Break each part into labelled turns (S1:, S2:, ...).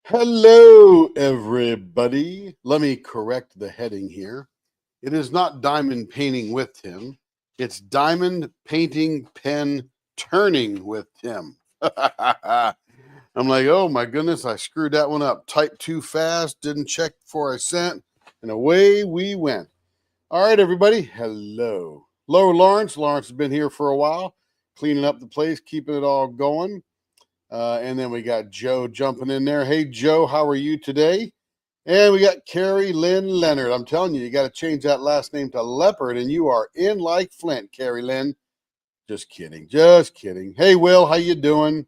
S1: Hello, everybody. Let me correct the heading here. It is not diamond painting with Tim. It's diamond painting pen turning with Tim. I'm like, oh my goodness, I screwed that one up. Typed too fast, didn't check before I sent, and away we went. All right, everybody. Hello. Hello, Lawrence. Lawrence has been here for a while, cleaning up the place, keeping it all going. And then we got Joe jumping in there. Hey, Joe, how are you today? And we got Carrie Lynn Leonard. I'm telling you, you got to change that last name to Leopard, and you are in like Flint, Carrie Lynn. Just kidding. Just kidding. Hey, Will, how you doing?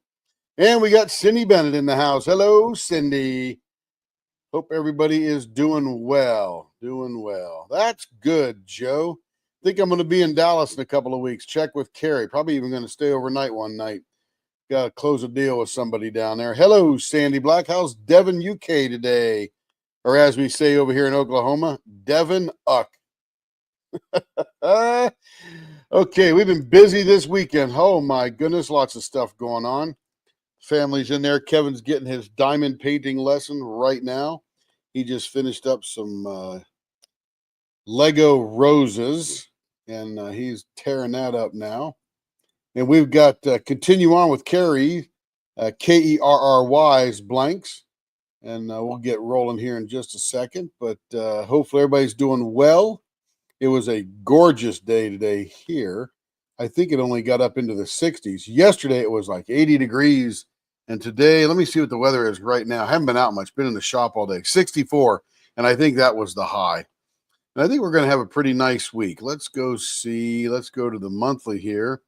S1: And we got Cindy Bennett in the house. Hello, Cindy. Hope everybody is doing well. Doing well. That's good, Joe. Think I'm going to be in Dallas in a couple of weeks. Check with Carrie. Probably even going to stay overnight one night. Got to close a deal with somebody down there. Hello, Sandy Black. How's Devon, UK today? Or as we say over here in Oklahoma, Devon Uck. Okay, we've been busy this weekend. Oh, my goodness. Lots of stuff going on. Family's in there. Kevin's getting his diamond painting lesson right now. He just finished up some Lego roses, and he's tearing that up now. And we've got continue on with Carrie, Kerry's blanks. And we'll get rolling here in just a second. But hopefully everybody's doing well. It was a gorgeous day today here. I think it only got up into the 60s. Yesterday it was like 80 degrees. And today, let me see what the weather is right now. I haven't been out much, been in the shop all day. 64. And I think that was the high. And I think we're going to have a pretty nice week. Let's go see. Let's go to the monthly here.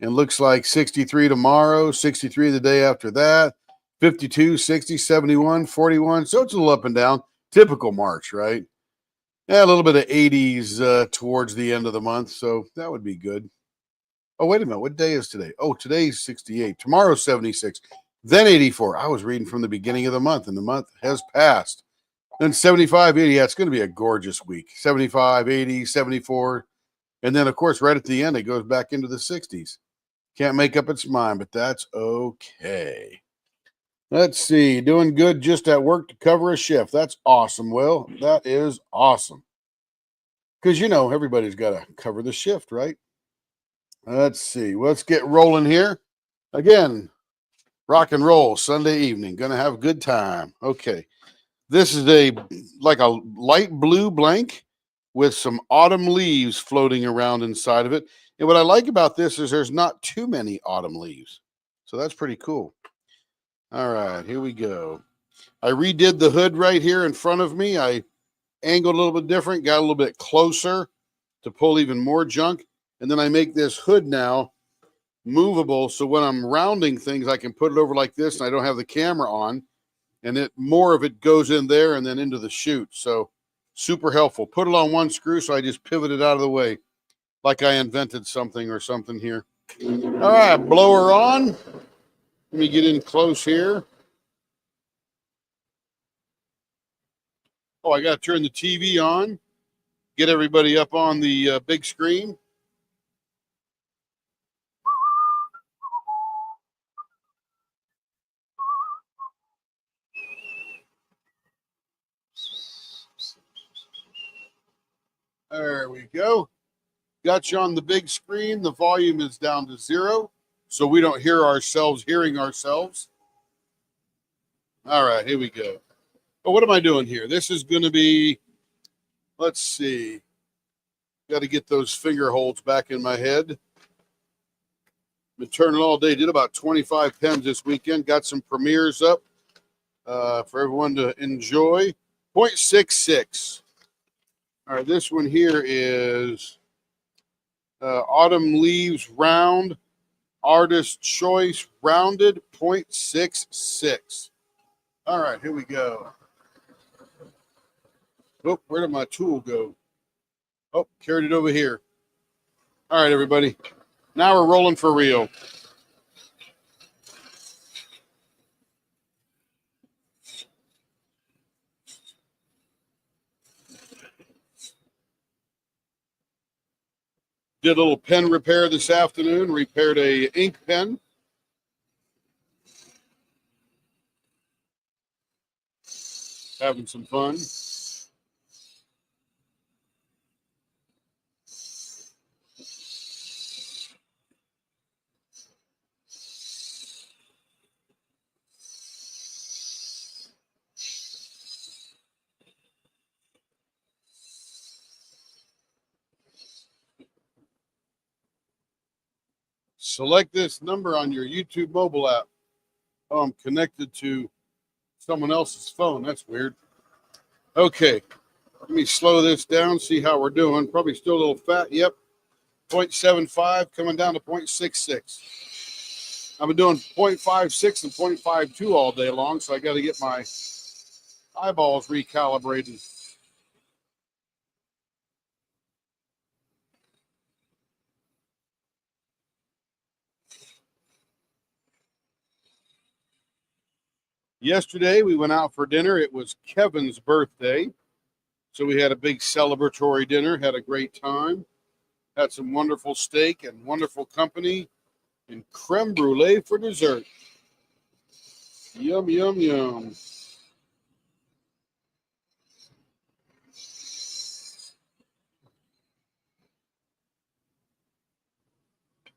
S1: And looks like 63 tomorrow, 63 the day after that, 52, 60, 71, 41. So it's a little up and down. Typical March, right? Yeah, a little bit of 80s towards the end of the month. So that would be good. Oh, wait a minute. What day is today? Oh, today's 68. Tomorrow's 76. Then 84. I was reading from the beginning of the month, and the month has passed. Then 75, 80. Yeah, it's going to be a gorgeous week. 75, 80, 74. And then, of course, right at the end, it goes back into the 60s. Can't make up its mind, but that's okay. Let's see. Doing good just at work to cover a shift. That's awesome, Will. That is awesome. Because, everybody's got to cover the shift, right? Let's see. Let's get rolling here. Again, rock and roll Sunday evening. Going to have a good time. Okay. This is like a light blue blank with some autumn leaves floating around inside of it. And what I like about this is there's not too many autumn leaves. So that's pretty cool. All right, here we go. I redid the hood right here in front of me. I angled a little bit different, got a little bit closer to pull even more junk. And then I make this hood now movable. So when I'm rounding things, I can put it over like this and I don't have the camera on. And more of it goes in there and then into the chute. So super helpful. Put it on one screw, so I just pivot it out of the way like I invented something or something here. All right, blower on. Let me get in close here. Oh, I got to turn the TV on, get everybody up on the big screen. There we go. Got you on the big screen. The volume is down to 0, so we don't hear ourselves hearing ourselves. All right, here we go. Oh, what am I doing here? This is going to be, let's see. Got to get those finger holds back in my head. Been turning all day. Did about 25 pens this weekend. Got some premieres up for everyone to enjoy. 0.66. All right, this one here is Autumn Leaves Round, Artist Choice Rounded, 0.66. All right, here we go. Oh, where did my tool go? Oh, carried it over here. All right, everybody. Now we're rolling for real. Did a little pen repair this afternoon, repaired a ink pen. having some fun. Select this number on your YouTube mobile app. Oh, I'm connected to someone else's phone. That's weird. Okay, let me slow this down, see how we're doing. Probably still a little fat. Yep, 0.75 coming down to 0.66. I've been doing 0.56 and 0.52 all day long, so I got to get my eyeballs recalibrated. Yesterday, we went out for dinner. It was Kevin's birthday. So we had a big celebratory dinner, had a great time, had some wonderful steak and wonderful company, and creme brulee for dessert. Yum, yum, yum.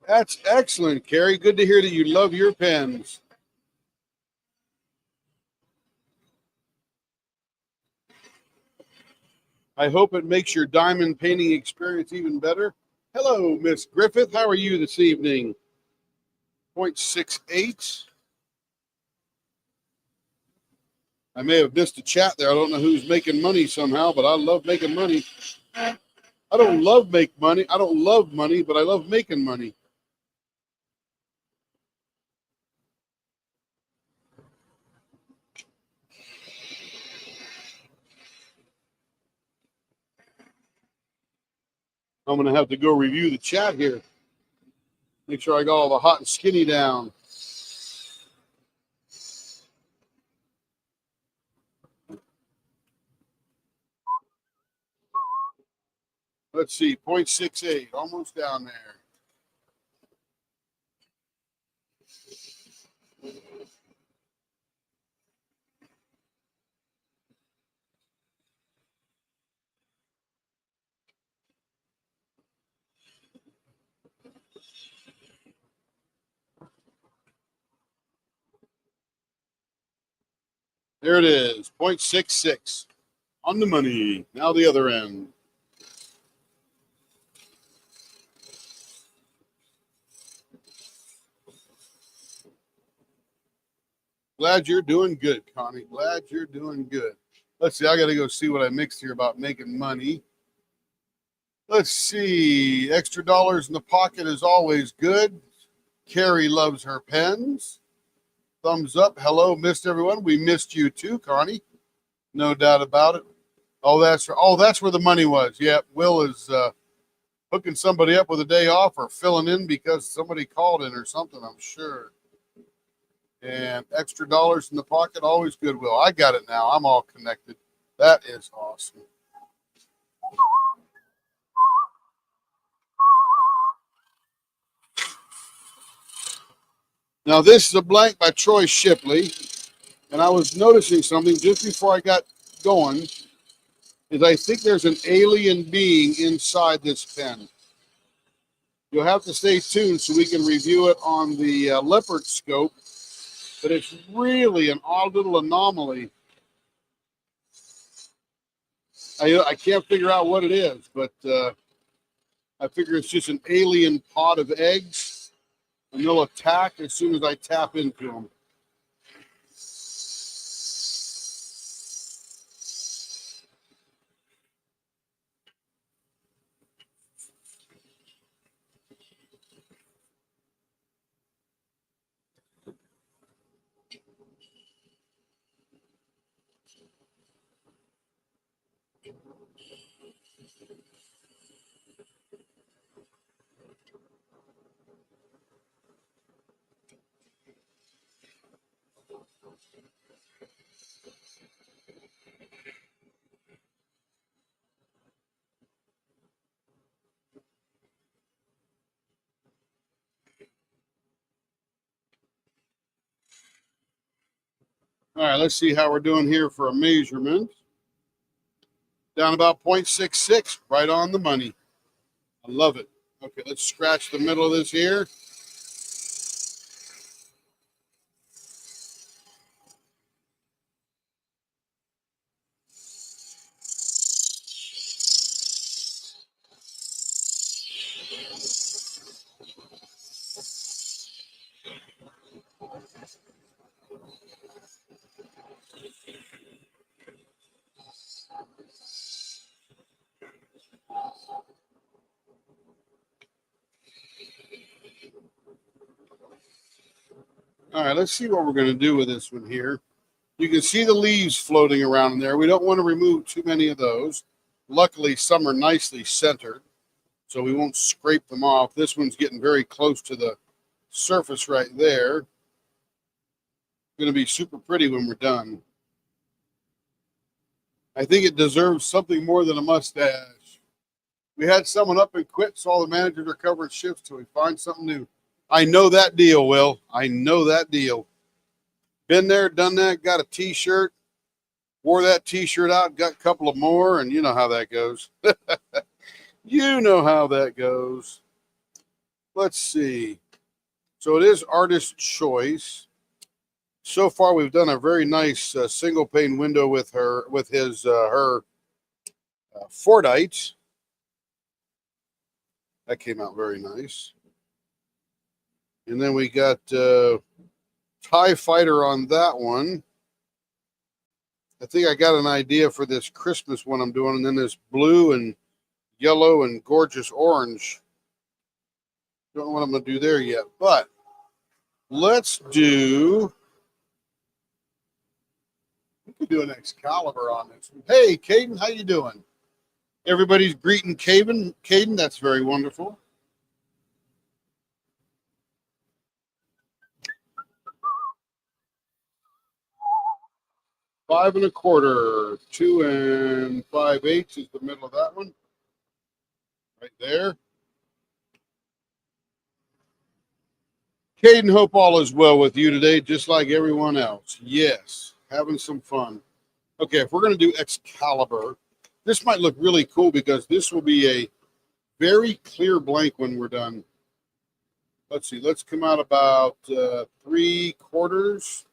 S1: That's excellent, Carrie. Good to hear that you love your pens. I hope it makes your diamond painting experience even better. Hello, Miss Griffith. How are you this evening? 0.68. I may have missed a chat there. I don't know who's making money somehow, but I love making money. I don't love make money. I don't love money, but I love making money. I'm going to have to go review the chat here. Make sure I got all the hot and skinny down. Let's see, 0.68, almost down there. There it is, 0.66 on the money. Now the other end. Glad you're doing good, Connie. Glad you're doing good. Let's see, I got to go see what I mixed here about making money. Let's see, extra dollars in the pocket is always good. Carrie loves her pens. Thumbs up. Hello, missed everyone. We missed you too, Connie. No doubt about it. That's where the money was. Yeah, Will is hooking somebody up with a day off or filling in because somebody called in or something, I'm sure. And extra dollars in the pocket, always good, Will. I got it now. I'm all connected. That is awesome. Now, this is a blank by Troy Shipley. And I was noticing something just before I got going is I think there's an alien being inside this pen. You'll have to stay tuned so we can review it on the leopard scope, but it's really an odd little anomaly. I can't figure out what it is, but I figure it's just an alien pod of eggs, and they'll attack as soon as I tap into them. All right, let's see how we're doing here for a measurement. Down about 0.66, right on the money. I love it. Okay, let's scratch the middle of this here. All right, let's see what we're going to do with this one here. You can see the leaves floating around in there. We don't want to remove too many of those. Luckily, some are nicely centered, so we won't scrape them off. This one's getting very close to the surface right there. Going to be super pretty when we're done. I think it deserves something more than a mustache. We had someone up and quit, so all the managers are covering shifts till we find something new. I know that deal, Will. I know that deal. Been there, done that, got a t-shirt, wore that t-shirt out, got a couple of more, and you know how that goes. You know how that goes. Let's see. So it is artist choice. So far, we've done a very nice single pane window with her, with his, her Fordite. That came out very nice. And then we got TIE Fighter on that one. I think I got an idea for this Christmas one I'm doing, and then this blue and yellow and gorgeous orange. Don't know what I'm going to do there yet, but let's do. We could do an Excalibur on this one. Hey, Caden, how you doing? Everybody's greeting Caden. Caden, that's very wonderful. Five and a quarter, 2 5/8 is the middle of that one. Right there. Caden, hope all is well with you today, just like everyone else. Yes, having some fun. Okay, if we're going to do Excalibur, this might look really cool because this will be a very clear blank when we're done. Let's see, let's come out about 3/4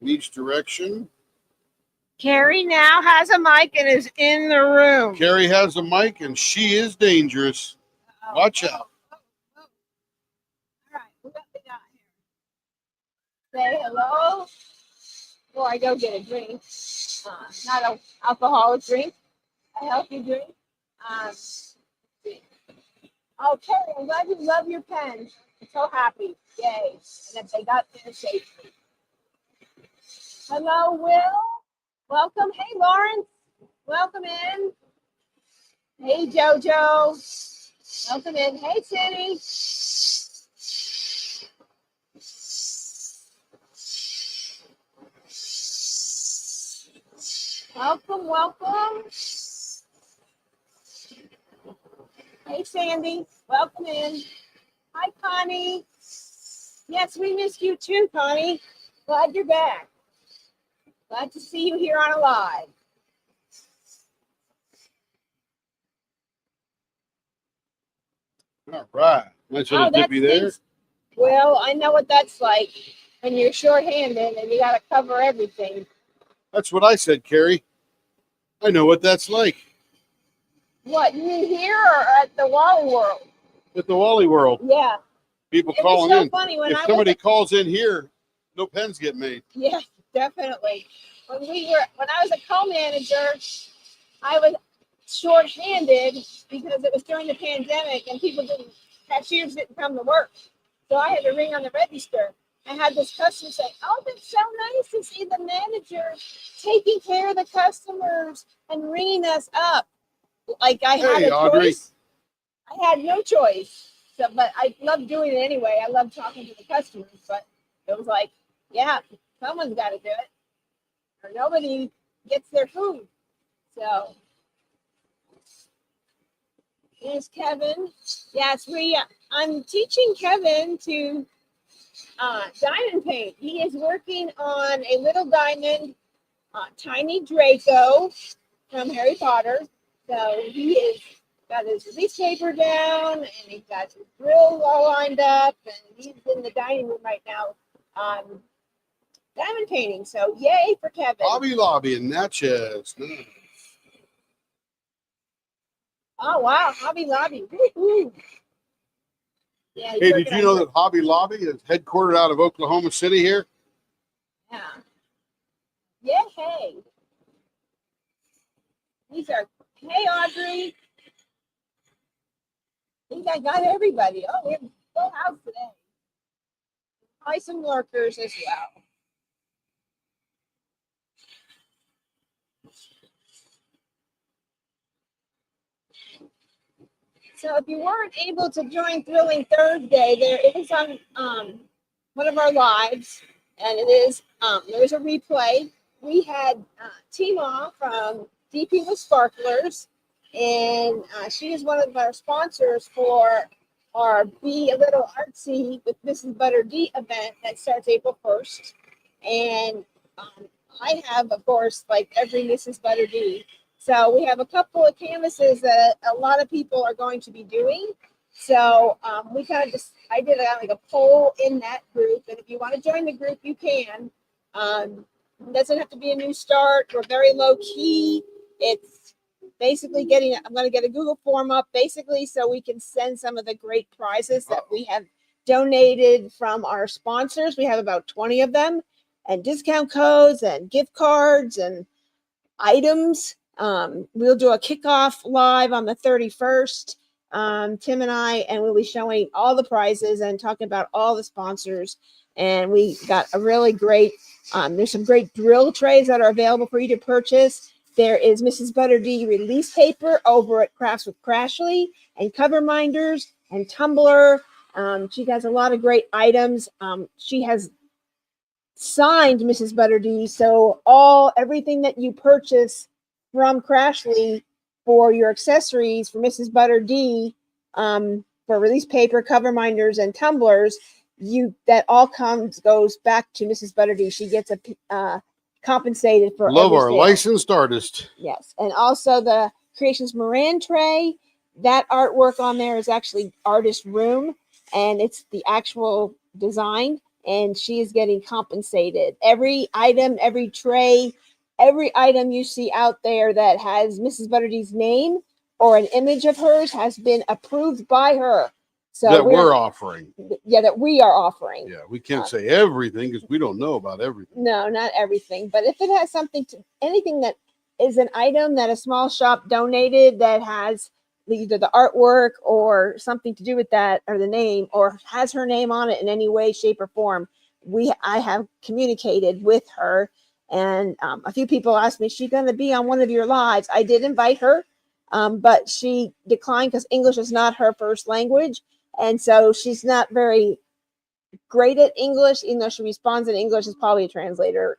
S1: in each direction.
S2: Carrie now has a mic and is in the room.
S1: Carrie has a mic and she is dangerous. Watch out.
S2: All right, what we got here? Say hello before I go get a drink. Not an alcoholic drink, a healthy drink. Oh, Carrie, I'm glad you love your pen. I'm so happy. Yay. And if they got there safely. Hello, Will. Welcome. Hey, Lawrence. Welcome in. Hey, JoJo. Welcome in. Hey, Cindy. Welcome, welcome. Hey, Sandy. Welcome in. Hi, Connie. Yes, we missed you too, Connie. Glad you're back. Glad to see you here on a live.
S1: All right. Nice little dippy there.
S2: Well, I know what that's like when you're shorthanded and you got to cover everything.
S1: That's what I said, Carrie. I know what that's like.
S2: What, you mean here or at the Wally World?
S1: At the Wally World.
S2: Yeah.
S1: People
S2: It
S1: calling
S2: was so
S1: in.
S2: funny when
S1: If
S2: I
S1: somebody calls in here, no pens get made.
S2: Yeah, definitely. When I was a co-manager, I was short-handed because it was during the pandemic and cashiers didn't come to work. So I had to ring on the register. I had this customer say, "Oh, that's so nice to see the manager taking care of the customers and ringing us up." Like I had a choice. I had no choice. So, but I love doing it anyway. I love talking to the customers, but it was like, yeah, someone's got to do it, or nobody gets their food. So, here's Kevin. Yes, I'm teaching Kevin to diamond paint. He is working on a little diamond, tiny Draco from Harry Potter. So he is got his release paper down, and he's got his drills all lined up, and he's in the dining room right now, diamond painting. So yay for Kevin.
S1: Hobby Lobby in Natchez. Nice.
S2: Oh wow, Hobby Lobby. Woo-hoo. Yeah.
S1: Hey, did you know that Hobby Lobby is headquartered out of Oklahoma City here?
S2: Yeah. Yeah. Hey. These are. Hey, Audrey. I think I got everybody. Oh, we have a full house today. Probably some lurkers as well. So if you weren't able to join Thrilling Thursday, there is on one of our lives, and it is there's a replay. We had Tima from DP with Sparklers, and she is one of our sponsors for our Be a Little Artsy with Mrs. Butter D event that starts April 1st. And I have, of course, like every Mrs. Butter D. So we have a couple of canvases that a lot of people are going to be doing. So we kind of just, I did like a poll in that group. And if you want to join the group, you can. It doesn't have to be a new start. We're very low key. It's basically I'm going to get a Google form up basically so we can send some of the great prizes that we have donated from our sponsors. We have about 20 of them, and discount codes and gift cards and items. We'll do a kickoff live on the 31st. Tim and we'll be showing all the prizes and talking about all the sponsors. And we got a really great, there's some great drill trays that are available for you to purchase. There is Mrs. Butter D release paper over at Crafts with Crashly, and cover minders and tumbler. She has a lot of great items. She has signed Mrs. Butter D, so everything that you purchase from Crashly for your accessories for Mrs. Butter D, for release paper, cover minders, and tumblers, that all goes back to Mrs. Butter D. She gets compensated for
S1: Love
S2: every
S1: our
S2: sale.
S1: licensed artist.
S2: Yes, and also the Creations Moran tray. That artwork on there is actually Artist Room, and it's the actual design. And she is getting compensated. Every item, every tray, every item you see out there that has Mrs. Butter D's name or an image of hers has been approved by her. So
S1: that we're offering.
S2: Yeah, that we are offering.
S1: Yeah, we can't say everything because we don't know about everything.
S2: No, not everything. But if it has anything that is an item that a small shop donated that has either the artwork or something to do with that, or the name, or has her name on it in any way, shape, or form, I have communicated with her. And a few people asked me, is she going to be on one of your lives? I did invite her, but she declined because English is not her first language. And so she's not very great at English, even though she responds in English. Is probably a translator.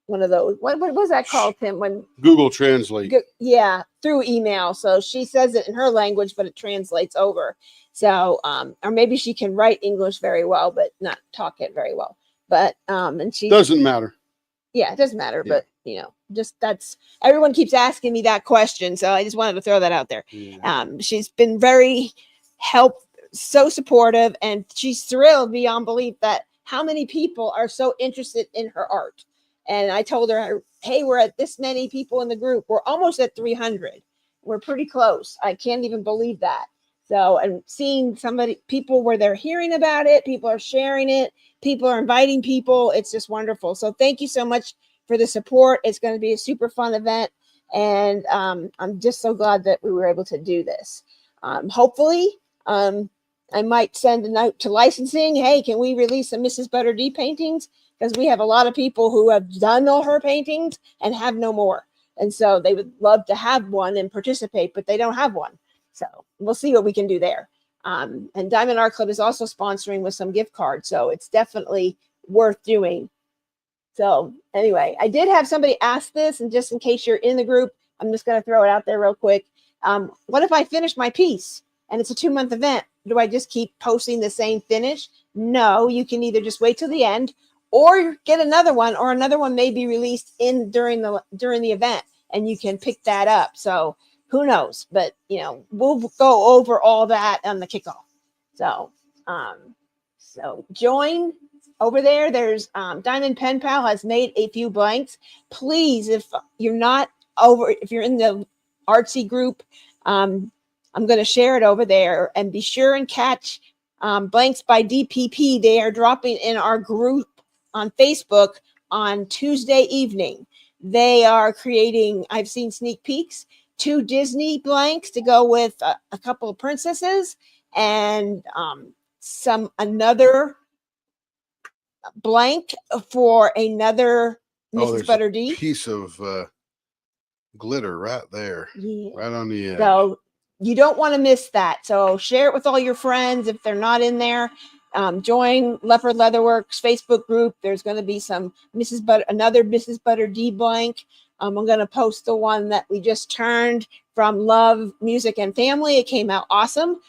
S2: One of those. What was that called, Tim? When
S1: Google Translate.
S2: Yeah, through email. So she says it in her language, but it translates over. So, or maybe she can write English very well, but not talk it very well. But and she
S1: doesn't matter.
S2: Yeah, it doesn't matter. Yeah. But just everyone keeps asking me that question, so I just wanted to throw that out there. Yeah. She's been very so supportive, and she's thrilled beyond belief that how many people are so interested in her art. And I told her, hey, we're at this many people in the group. We're almost at 300. We're pretty close. I can't even believe that. So, and seeing people where they're hearing about it, people are sharing it, people are inviting people. It's just wonderful. So thank you so much for the support. It's going to be a super fun event. And I'm just so glad that we were able to do this. Hopefully, I might send a note to licensing. Hey, can we release some Mrs. Butter D paintings? Because we have a lot of people who have done all her paintings and have no more. And so they would love to have one and participate, but they don't have one. So we'll see what we can do there. And Diamond Art Club is also sponsoring with some gift cards. So it's definitely worth doing. So anyway, I did have somebody ask this, and just in case you're in the group, I'm just going to throw it out there real quick. What if I finish my piece and it's a 2-month event? Do I just keep posting the same finish? no, you can either just wait till the end or get another one, or another one may be released during the event and you can pick that up. So who knows? But we'll go over all that on the kickoff. So join over there. There's Diamond Pen Pal has made a few blanks. Please, if you're in the artsy group, I'm going to share it over there, and be sure and catch Blanks by DPP. They are dropping in our group on Facebook on Tuesday evening. They are creating, I've seen sneak peeks, 2 Disney blanks to go with a couple of princesses, and another blank for another Mrs.
S1: there's
S2: Butter
S1: a
S2: D.
S1: piece of glitter right there, right on the edge.
S2: So you don't want to miss that. So share it with all your friends if they're not in there. Join Leopard Leatherworks Facebook group. There's going to be another Mrs. Butter D blank. I'm going to post the one that we just turned from Love, Music, and Family. It came out awesome.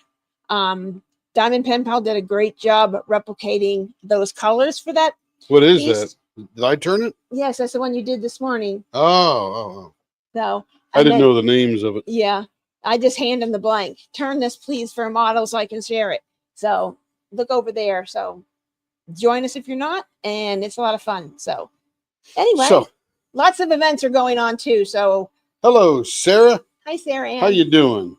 S2: Diamond Pen Pal did a great job replicating those colors for that.
S1: What is
S2: piece.
S1: that? Did I turn it?
S2: Yes, that's the one you did this morning.
S1: Oh.
S2: So
S1: I didn't know the names of it.
S2: Yeah, I just hand them the blank. Turn this, please, for a model so I can share it. So look over there. So join us if you're not, and it's a lot of fun. So anyway, lots of events are going on too. So
S1: hello, Sarah.
S2: Hi, Sarah Ann.
S1: How you doing?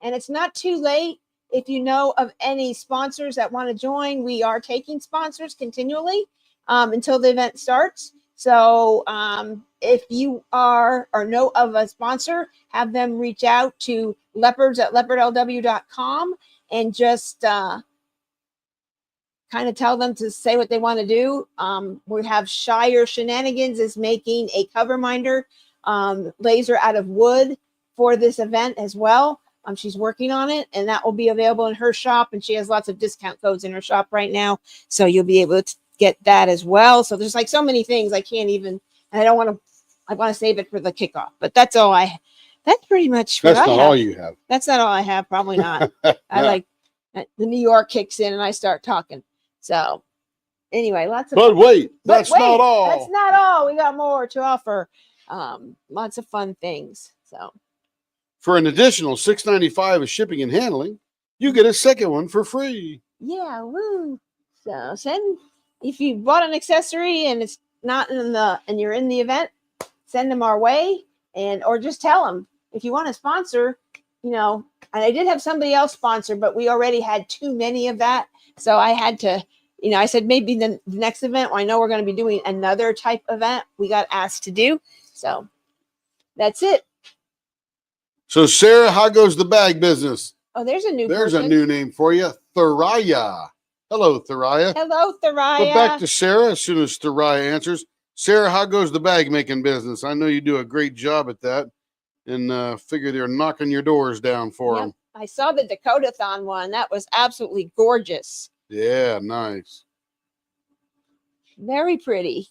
S2: And it's not too late. If you know of any sponsors that want to join, we are taking sponsors continually until the event starts. So if you are or know of a sponsor, have them reach out to leopards@leopardlw.com and just kind of tell them to say what they want to do. We have Shire Shenanigans is making a cover minder laser out of wood for this event as well. She's working on it, and that will be available in her shop, and she has lots of discount codes in her shop right now, so you'll be able to get that as well. So there's like so many things I can't even, and I want to save it for the kickoff, but that's pretty much what
S1: that's not
S2: I have.
S1: all you have.
S2: That's not all I have. Probably not. I like the New York kicks in and I start talking. So anyway, lots of,
S1: but wait, that's not all.
S2: That's not all. We got more to offer. Lots of fun things. So
S1: for an additional $6.95 of shipping and handling, you get a second one for free.
S2: Yeah, woo. So if you bought an accessory and it's not and you're in the event, send them our way, or just tell them if you want to sponsor. And I did have somebody else sponsor, but we already had too many of that, so I had to. I said maybe the next event. Well, I know we're going to be doing another type event we got asked to do, so that's it.
S1: So, Sarah, how goes the bag business?
S2: Oh, there's a new
S1: name for you, Thoraya. Hello, Thoraya.
S2: Hello, Thoraya.
S1: But back to Sarah as soon as Thoraya answers. Sarah, how goes the bag making business? I know you do a great job at that, and figure they're knocking your doors down for them.
S2: I saw the Dakotathon one. That was absolutely gorgeous.
S1: Yeah, nice.
S2: Very pretty.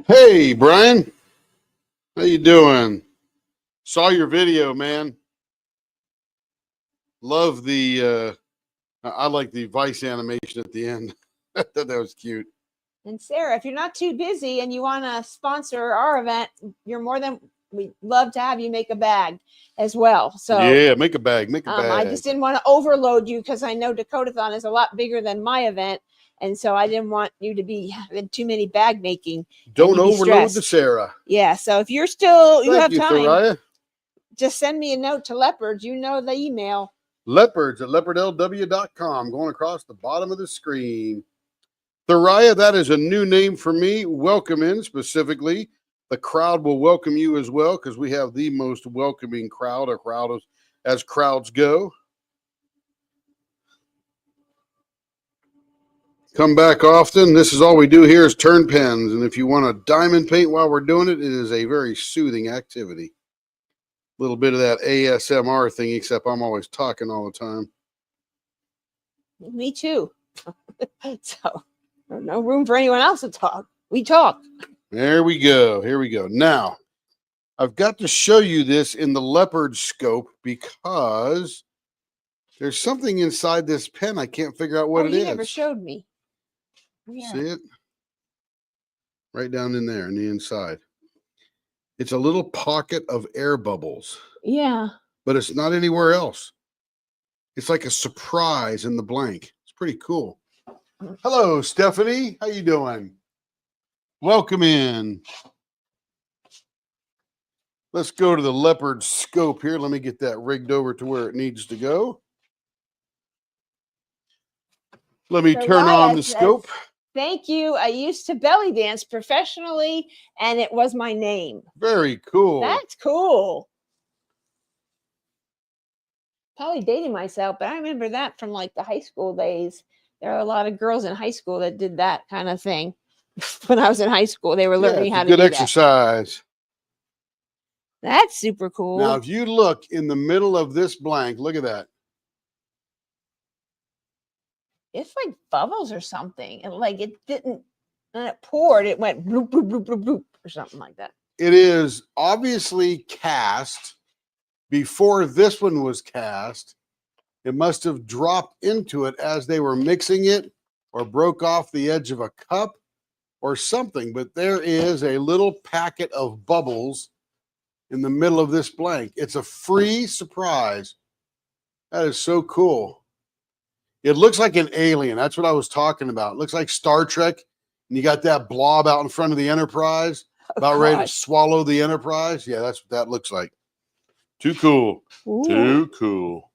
S1: Hey, Brian. How you doing? Saw your video, man. Love the I like the Vice animation at the end. I thought that was cute.
S2: And Sarah, if you're not too busy and you want to sponsor our event, we'd love to have you make a bag as well. So
S1: yeah, make a bag.
S2: I just didn't want to overload you because I know Dakotathon is a lot bigger than my event. And so I didn't want you to be having too many bag making.
S1: Don't overload the Sarah.
S2: Yeah. So if you're still, you have time,
S1: Thoraya.
S2: Just send me a note to Leopards. You know the email.
S1: Leopards@leopardlw.com, going across the bottom of the screen. Thoraya, that is a new name for me. Welcome in specifically. The crowd will welcome you as well because we have the most welcoming crowd, as crowds go. Come back often. This is all we do here is turn pens. And if you want to diamond paint while we're doing it, it is a very soothing activity. A little bit of that ASMR thing, except I'm always talking all the time.
S2: Me too. So no room for anyone else to talk. We talk.
S1: There we go. Here we go. Now, I've got to show you this in the leopard scope because there's something inside this pen. I can't figure out what it
S2: you
S1: is.
S2: never showed me. Yeah.
S1: See it? Right down in there, in the inside. It's a little pocket of air bubbles,
S2: Yeah.
S1: but it's not anywhere else. It's like a surprise in the blank. It's pretty cool. Hello, Stephanie. How you doing? Welcome in. Let's go to the leopard scope here. Let me get that rigged over to where it needs to go. Let me turn on the scope.
S2: Thank you. I used to belly dance professionally, and it was my name.
S1: Very cool.
S2: That's cool. Probably dating myself, but I remember that from like the high school days. There are a lot of girls in high school that did that kind of thing. When I was in high school, they were learning
S1: it's
S2: how
S1: a
S2: to
S1: good
S2: do
S1: exercise.
S2: That's super cool.
S1: Now, if you look in the middle of this blank, look at that.
S2: It's like bubbles or something. And like it didn't, and it poured, it went bloop, bloop, bloop, bloop, bloop, or something like that.
S1: It is obviously cast before this one was cast. It must have dropped into it as they were mixing it or broke off the edge of a cup or something. But there is a little packet of bubbles in the middle of this blank. It's a free surprise. That is so cool. It looks like an alien. That's what I was talking about. It looks like Star Trek. And you got that blob out in front of the Enterprise, about ready to swallow the Enterprise. Yeah, that's what that looks like. Too cool.
S2: Ooh.
S1: Too cool.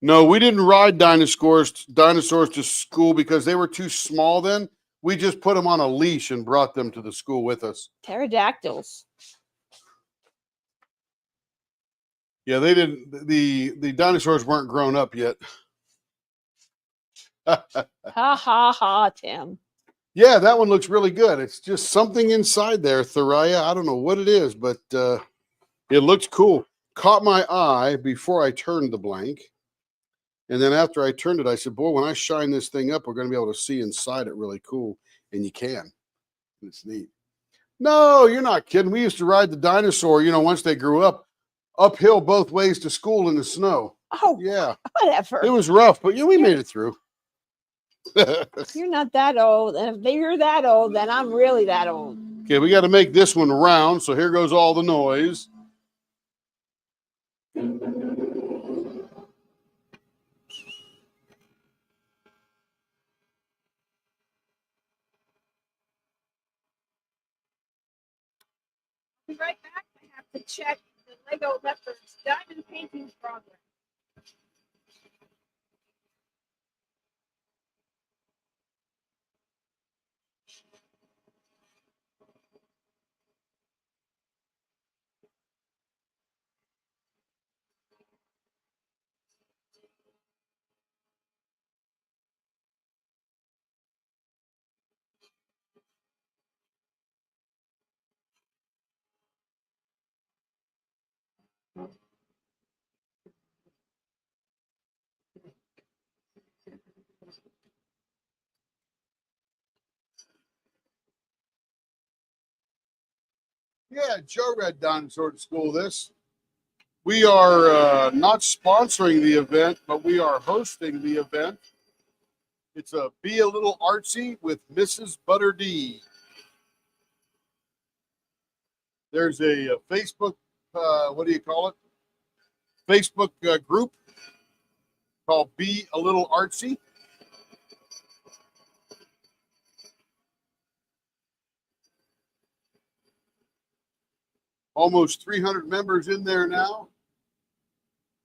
S1: No, we didn't ride dinosaurs to school because they were too small then. We just put them on a leash and brought them to the school with us.
S2: Pterodactyls.
S1: Yeah, they didn't. The dinosaurs weren't grown up yet.
S2: Ha ha ha, Tim.
S1: Yeah, that one looks really good. It's just something inside there, Thoraya. I don't know what it is, but it looks cool. Caught my eye before I turned the blank. And then after I turned it, I said, boy, when I shine this thing up, we're going to be able to see inside it really cool. And you can. It's neat. No, you're not kidding. We used to ride the dinosaur, once they grew up, uphill both ways to school in the snow.
S2: Oh,
S1: yeah.
S2: Whatever.
S1: It was rough, but we made it through.
S2: You're not that old. And if you're that old, then I'm really that old.
S1: Okay, we got to make this one round. So here goes all the noise.
S2: Be right back. I have to check the Lego Leopards diamond painting progress.
S1: Yeah, Joe read Dinosaur to School this. We are not sponsoring the event, but we are hosting the event. It's a Be a Little Artsy with Mrs. Butter D. There's a Facebook, what do you call it? Facebook group called Be a Little Artsy. Almost 300 members in there now.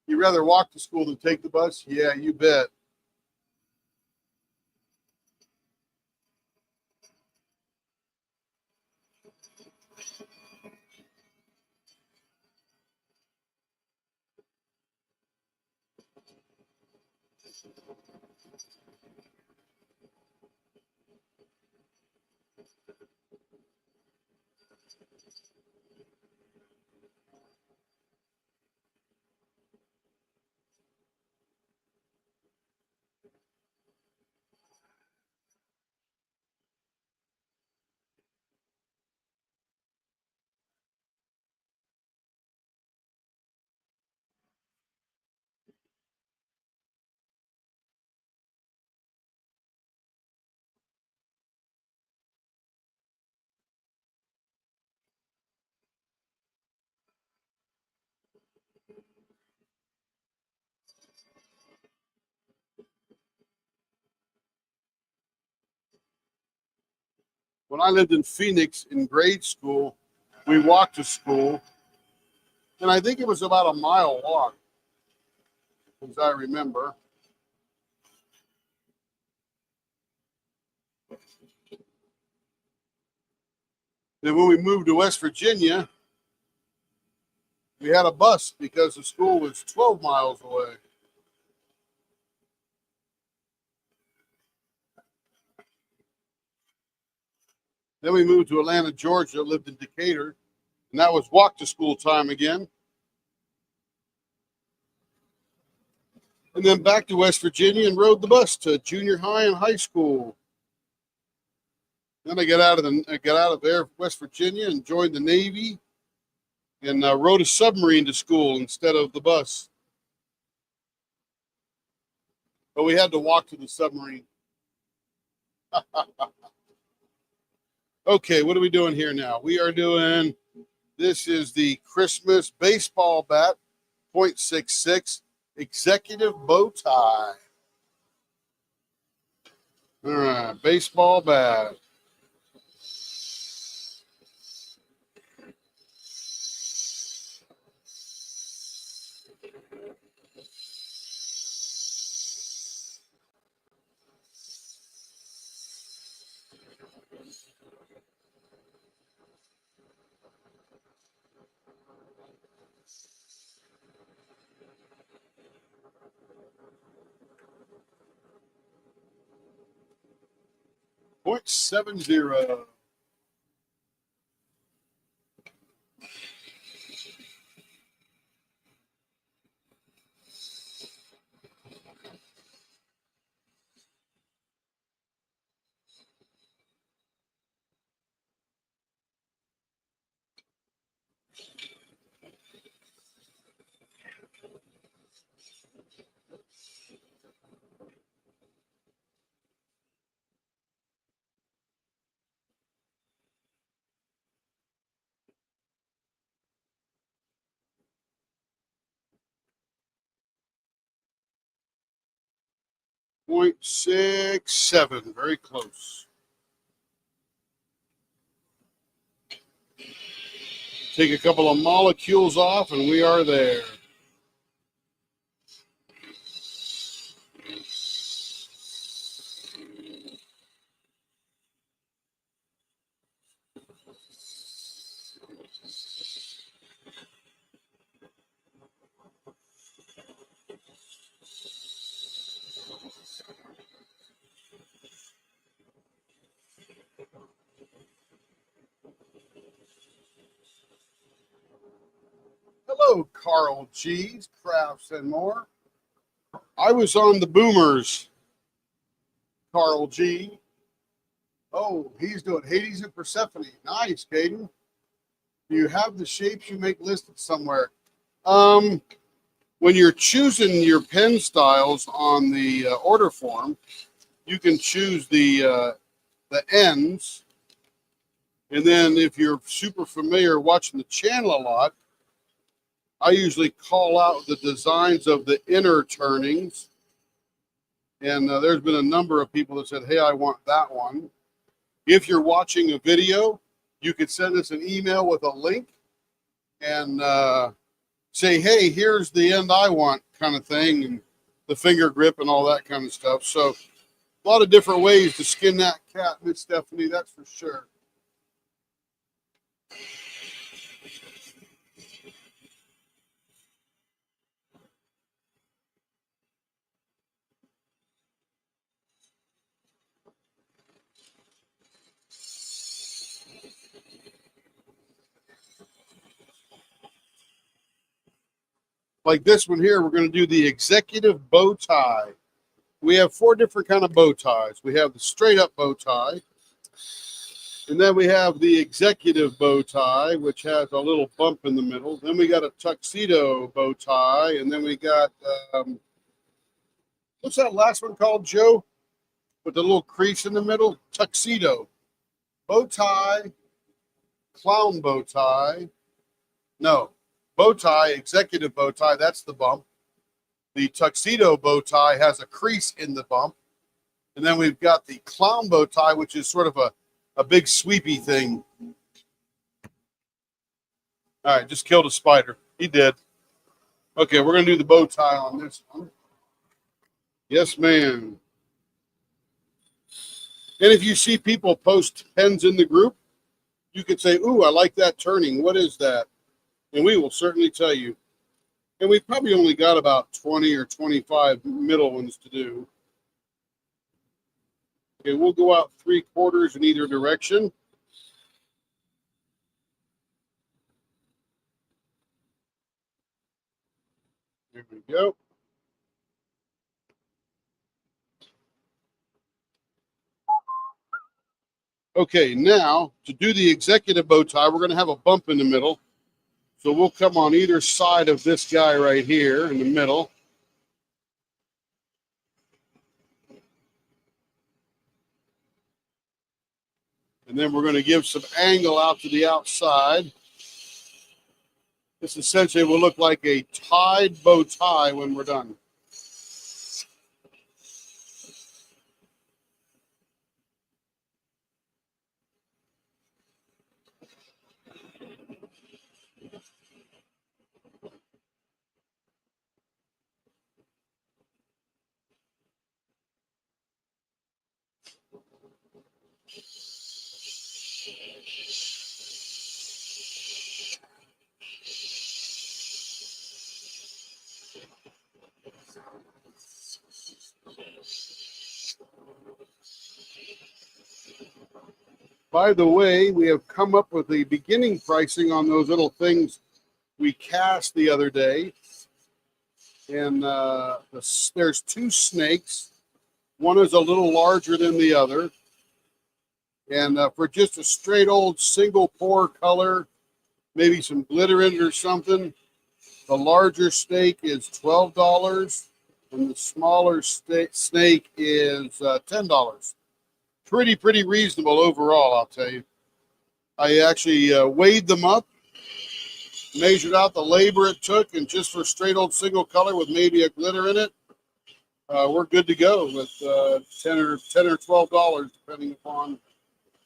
S1: You'd rather walk to school than take the bus? Yeah, you bet. When I lived in Phoenix in grade school, we walked to school, and I think it was about a mile walk, as I remember. Then when we moved to West Virginia, we had a bus because the school was 12 miles away. Then we moved to Atlanta, Georgia, lived in Decatur, and that was walk to school time again. And then back to West Virginia and rode the bus to junior high and high school. Then I got out of there, West Virginia, and joined the Navy, and rode a submarine to school instead of the bus. But we had to walk to the submarine. Okay, what are we doing here now? We are doing, this is the Christmas baseball bat, .66 executive bow tie. All right, baseball bat. .70. .67, very close. Take a couple of molecules off and we are there. Hello, Carl G's Crafts and More. I was on the Boomers, Carl G. Oh, he's doing Hades and Persephone. Nice, Caden. Do you have the shapes you make listed somewhere? When you're choosing your pen styles on the order form, you can choose the ends. And then if you're super familiar watching the channel a lot, I usually call out the designs of the inner turnings. And there's been a number of people that said, hey, I want that one. If you're watching a video, you could send us an email with a link and say, hey, here's the end I want kind of thing, and the finger grip and all that kind of stuff. So a lot of different ways to skin that cat, Miss Stephanie, that's for sure. Like this one here, we're going to do the executive bow tie. We have 4 different kind of bow ties. We have the straight up bow tie. And then we have the executive bow tie, which has a little bump in the middle. Then we got a tuxedo bow tie. And then we got, what's that last one called, Joe? With the little crease in the middle? Tuxedo. Bow tie, clown bow tie. No. Bow tie, executive bow tie, that's the bump. The tuxedo bow tie has a crease in the bump. And then we've got the clown bow tie, which is sort of a a big sweepy thing. All right, just killed a spider. He did. Okay, we're going to do the bow tie on this one. Yes, ma'am. And if you see people post pens in the group, you could say, ooh, I like that turning. What is that? And we will certainly tell you. And we've probably only got about 20 or 25 middle ones to do. Okay, we'll go out 3/4 in either direction. There we go. Okay, now to do the executive bow tie, we're going to have a bump in the middle. So we'll come on either side of this guy right here in the middle. And then we're going to give some angle out to the outside. This essentially will look like a tied bow tie when we're done. By the way, we have come up with the beginning pricing on those little things we cast the other day. And there's 2 snakes. One is a little larger than the other. And for just a straight old single pour color, maybe some glitter in it or something, the larger snake is $12 and the smaller snake is $10. Pretty reasonable overall, I'll tell you. I actually weighed them up, measured out the labor it took, and just for straight old single color with maybe a glitter in it, we're good to go with $10 or $12, depending upon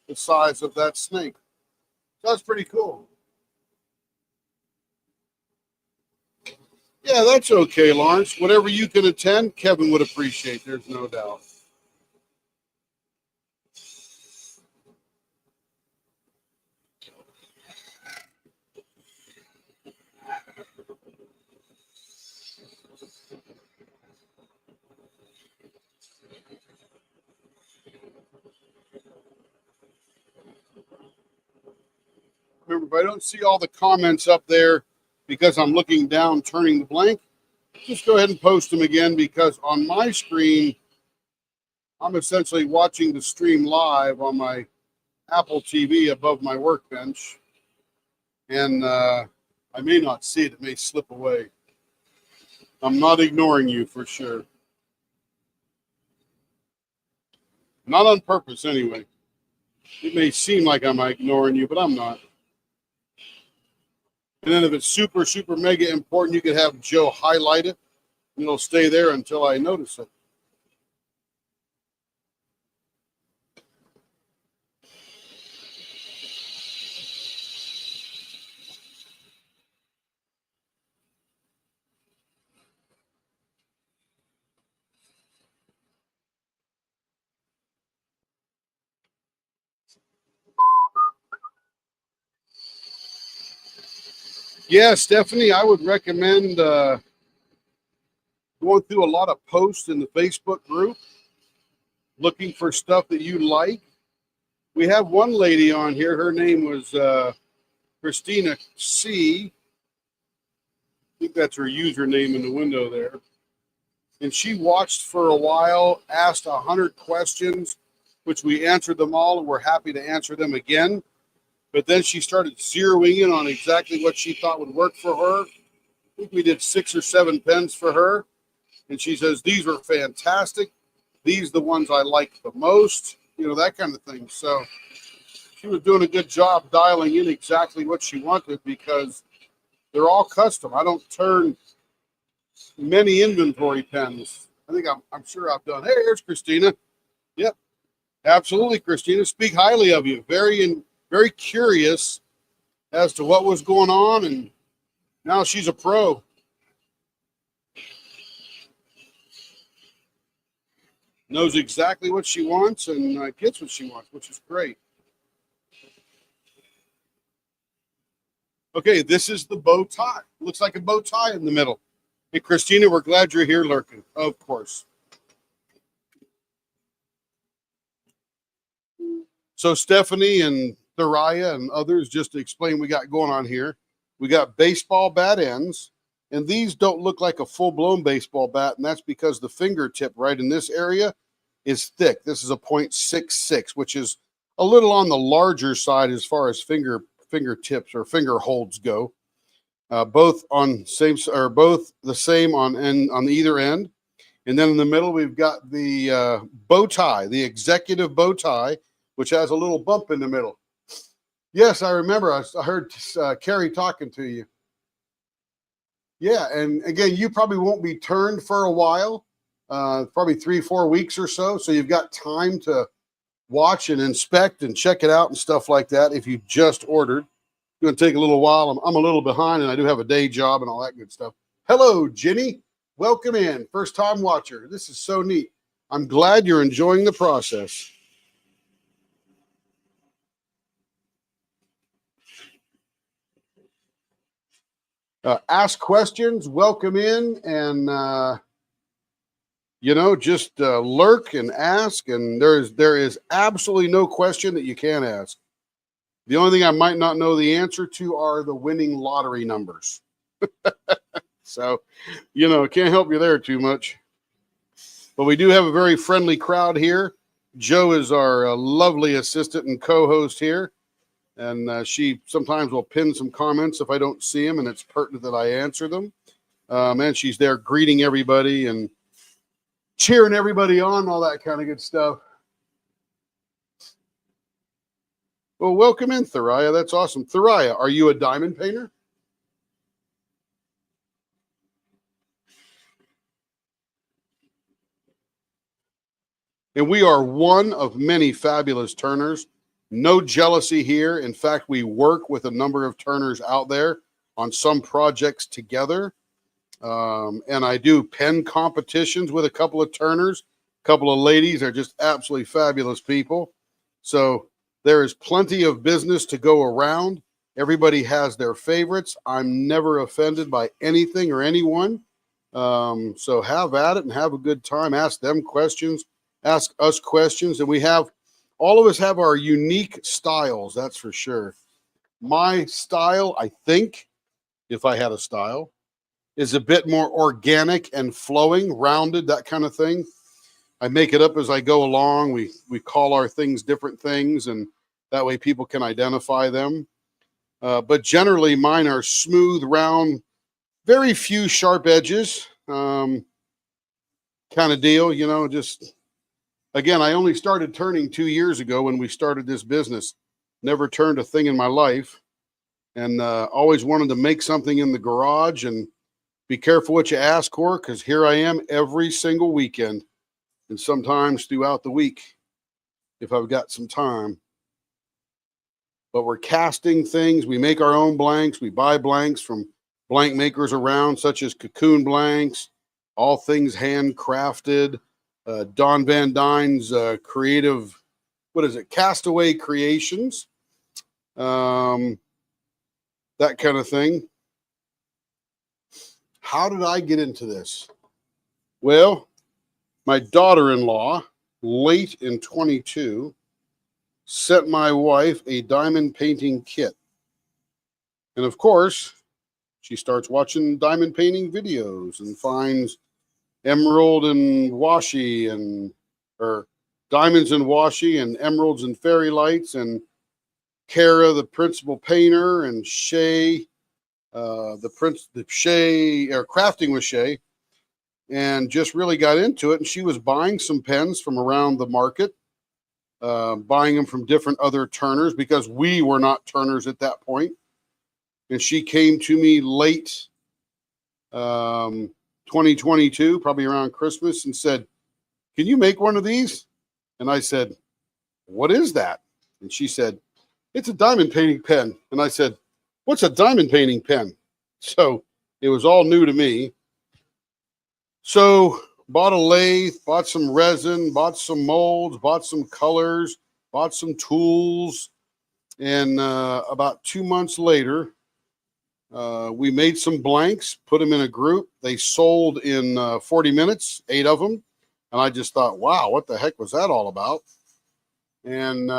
S1: the size of that snake. So that's pretty cool. Yeah, that's okay, Lawrence. Whatever you can attend, Kevin would appreciate. There's no doubt. Remember, if I don't see all the comments up there because I'm looking down, turning the blank, just go ahead and post them again, because on my screen, I'm essentially watching the stream live on my Apple TV above my workbench. And I may not see it. It may slip away. I'm not ignoring you for sure. Not on purpose, anyway. It may seem like I'm ignoring you, but I'm not. And then if it's super mega important, you could have Joe highlight it, and it'll stay there until I notice it. Yeah, Stephanie, I would recommend going through a lot of posts in the Facebook group, looking for stuff that you like. We have one lady on here. Her name was Christina C. I think that's her username in the window there. And she watched for a while, asked 100 questions, which we answered them all, and we're happy to answer them again. But then she started zeroing in on exactly what she thought would work for her. I think we did 6 or 7 pens for her. And she says, these were fantastic. These are the ones I like the most, that kind of thing. So she was doing a good job dialing in exactly what she wanted, because they're all custom. I don't turn many inventory pens. I think I'm sure I've done. Hey, here's Christina. Yep. Absolutely, Christina. Speak highly of you. Very curious as to what was going on, and now she's a pro. Knows exactly what she wants and gets what she wants, which is great. Okay, this is the bow tie. Looks like a bow tie in the middle. Hey, Christina, we're glad you're here lurking. Of course. So Stephanie and Thariah and others, just to explain we got going on here. We got baseball bat ends, and these don't look like a full-blown baseball bat, and that's because the fingertip right in this area is thick. This is a .66, which is a little on the larger side as far as fingertips or finger holds go. Both the same on either end. And then in the middle, we've got the bow tie, the executive bow tie, which has a little bump in the middle. Yes, I remember. I heard Carrie talking to you. Yeah, and again, you probably won't be turned for a while, probably 3-4 weeks or so. So you've got time to watch and inspect and check it out and stuff like that if you just ordered. It's going to take a little while. I'm a little behind, and I do have a day job and all that good stuff. Hello, Jenny. Welcome in. First-time watcher. This is so neat. I'm glad you're enjoying the process. Ask questions, welcome in, and just lurk and ask. And there is absolutely no question that you can't ask. The only thing I might not know the answer to are the winning lottery numbers. So, can't help you there too much. But we do have a very friendly crowd here. Joe is our lovely assistant and co-host here. And she sometimes will pin some comments if I don't see them, and it's pertinent that I answer them. And she's there greeting everybody and cheering everybody on, all that kind of good stuff. Well, welcome in, Thariah. That's awesome. Thariah, are you a diamond painter? And we are one of many fabulous turners. No jealousy here. In fact, we work with a number of turners out there on some projects together. And I do pen competitions with a couple of turners. A couple of ladies are just absolutely fabulous people. So there is plenty of business to go around. Everybody has their favorites. I'm never offended by anything or anyone. So have at it and have a good time. Ask them questions. Ask us questions. And all of us have our unique styles, that's for sure. My style, I think, if I had a style, is a bit more organic and flowing, rounded, that kind of thing. I make it up as I go along. We call our things different things, and that way people can identify them. But generally, mine are smooth, round, very few sharp edges, kind of deal, just... Again, I only started turning 2 years ago when we started this business. Never turned a thing in my life, and always wanted to make something in the garage. And be careful what you ask for, because here I am every single weekend, and sometimes throughout the week if I've got some time. But we're casting things. We make our own blanks. We buy blanks from blank makers around, such as Cocoon Blanks, all things handcrafted. Don Van Dyne's creative, Castaway Creations, that kind of thing. How did I get into this? Well, my daughter-in-law, late in 22, sent my wife a diamond painting kit. And of course, she starts watching diamond painting videos and finds emerald and washi or diamonds and washi and emeralds and fairy lights, and Kara, the principal painter, and Shay, crafting with Shay, and just really got into it. And she was buying some pens from around the market, buying them from different other turners, because we were not turners at that point. And she came to me late 2022, probably around Christmas, and said, "Can you make one of these?" And I said, what is that? And she said, it's a diamond painting pen. And I said, what's a diamond painting pen? So it was all new to me. So bought a lathe, bought some resin, bought some molds, bought some colors, bought some tools. And about 2 months later, we made some blanks, put them in a group. They sold in 40 minutes, 8 of them. And I just thought, wow, what the heck was that all about? And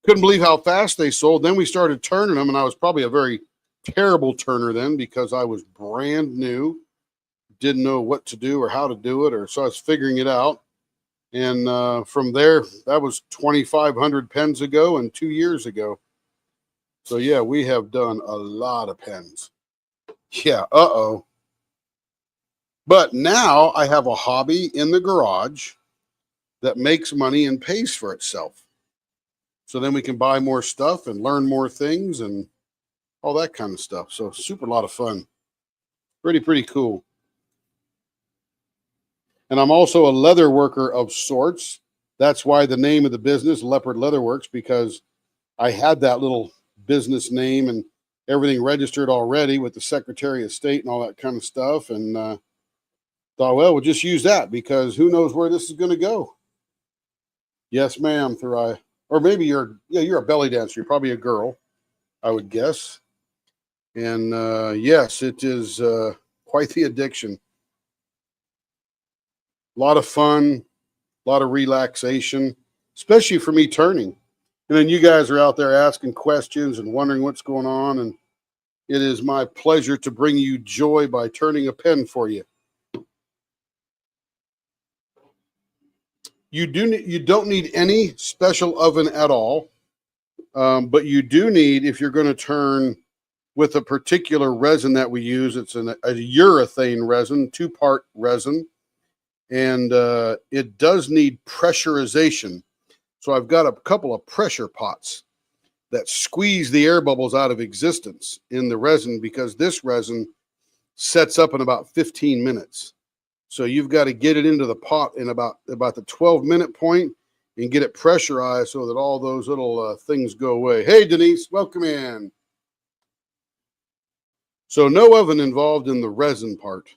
S1: couldn't believe how fast they sold. Then we started turning them, and I was probably a very terrible turner then because I was brand new, didn't know what to do or how to do it, or so I was figuring it out. And from there, that was 2,500 pens ago and 2 years ago. So yeah, we have done a lot of pens. Yeah, But now I have a hobby in the garage that makes money and pays for itself. So then we can buy more stuff and learn more things and all that kind of stuff. So super lot of fun. Pretty cool. And I'm also a leather worker of sorts. That's why the name of the business, Leopard Leather Works, because I had that little business name and everything registered already with the Secretary of State and all that kind of stuff. And thought, well, we'll just use that because who knows where this is going to go. Yes, ma'am, Thariah. Or maybe you're a belly dancer. You're probably a girl, I would guess. And yes, it is quite the addiction. A lot of fun, a lot of relaxation, especially for me turning. And then you guys are out there asking questions and wondering what's going on. And it is my pleasure to bring you joy by turning a pen for you. You don't need any special oven at all, but you do need, if you're going to turn with a particular resin that we use, it's a urethane resin, 2-part resin, and it does need pressurization. So I've got a couple of pressure pots that squeeze the air bubbles out of existence in the resin because this resin sets up in about 15 minutes. So you've got to get it into the pot in about the 12-minute point and get it pressurized so that all those little things go away. Hey, Denise, welcome in. So no oven involved in the resin part.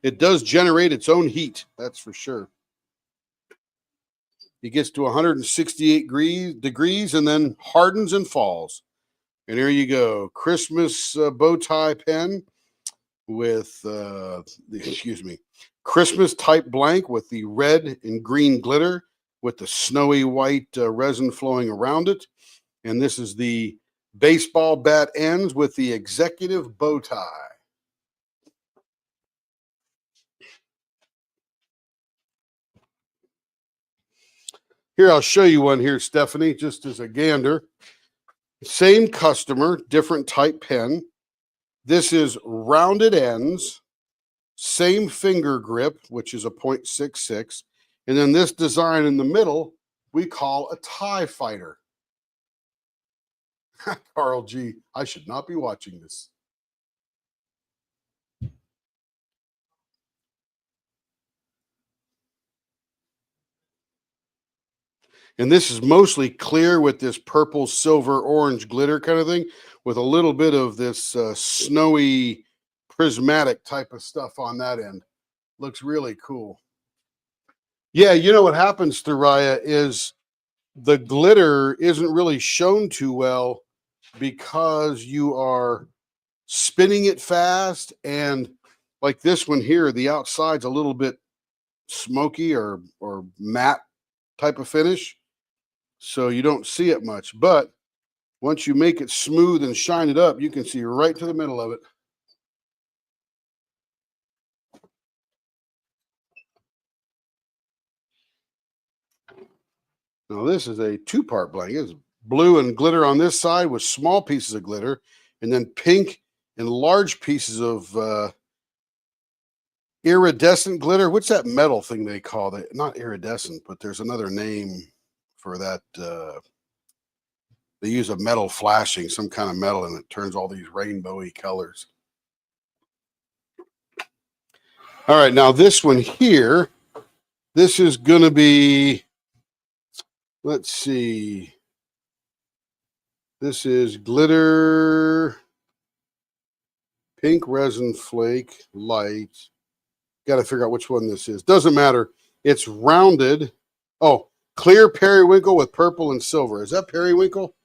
S1: It does generate its own heat, that's for sure. It gets to 168 degrees and then hardens and falls. And here you go, Christmas bow tie pen with, Christmas type blank with the red and green glitter with the snowy white resin flowing around it. And this is the baseball bat ends with the executive bow tie. Here, I'll show you one here, Stephanie, just as a gander. Same customer, different type pen. This is rounded ends, same finger grip, which is a 0.66. And then this design in the middle, we call a TIE Fighter. Carl G., I should not be watching this. And this is mostly clear with this purple, silver, orange glitter kind of thing with a little bit of this snowy, prismatic type of stuff on that end. Looks really cool. Yeah, you know what happens, Thariah, is the glitter isn't really shown too well because you are spinning it fast. And like this one here, the outside's a little bit smoky or matte type of finish. So you don't see it much, but once you make it smooth and shine it up, you can see right to the middle of it. Now this is a 2-part blank. It's blue and glitter on this side with small pieces of glitter, and then pink and large pieces of iridescent glitter. What's that metal thing they call it? Not iridescent, but there's another name for that. They use a metal flashing, some kind of metal, and it turns all these rainbowy colors. All right, now this one here, this is going to be, let's see. This is glitter pink resin flake light. Got to figure out which one this is. Doesn't matter. It's rounded. Oh, clear periwinkle with purple and silver. Is that periwinkle?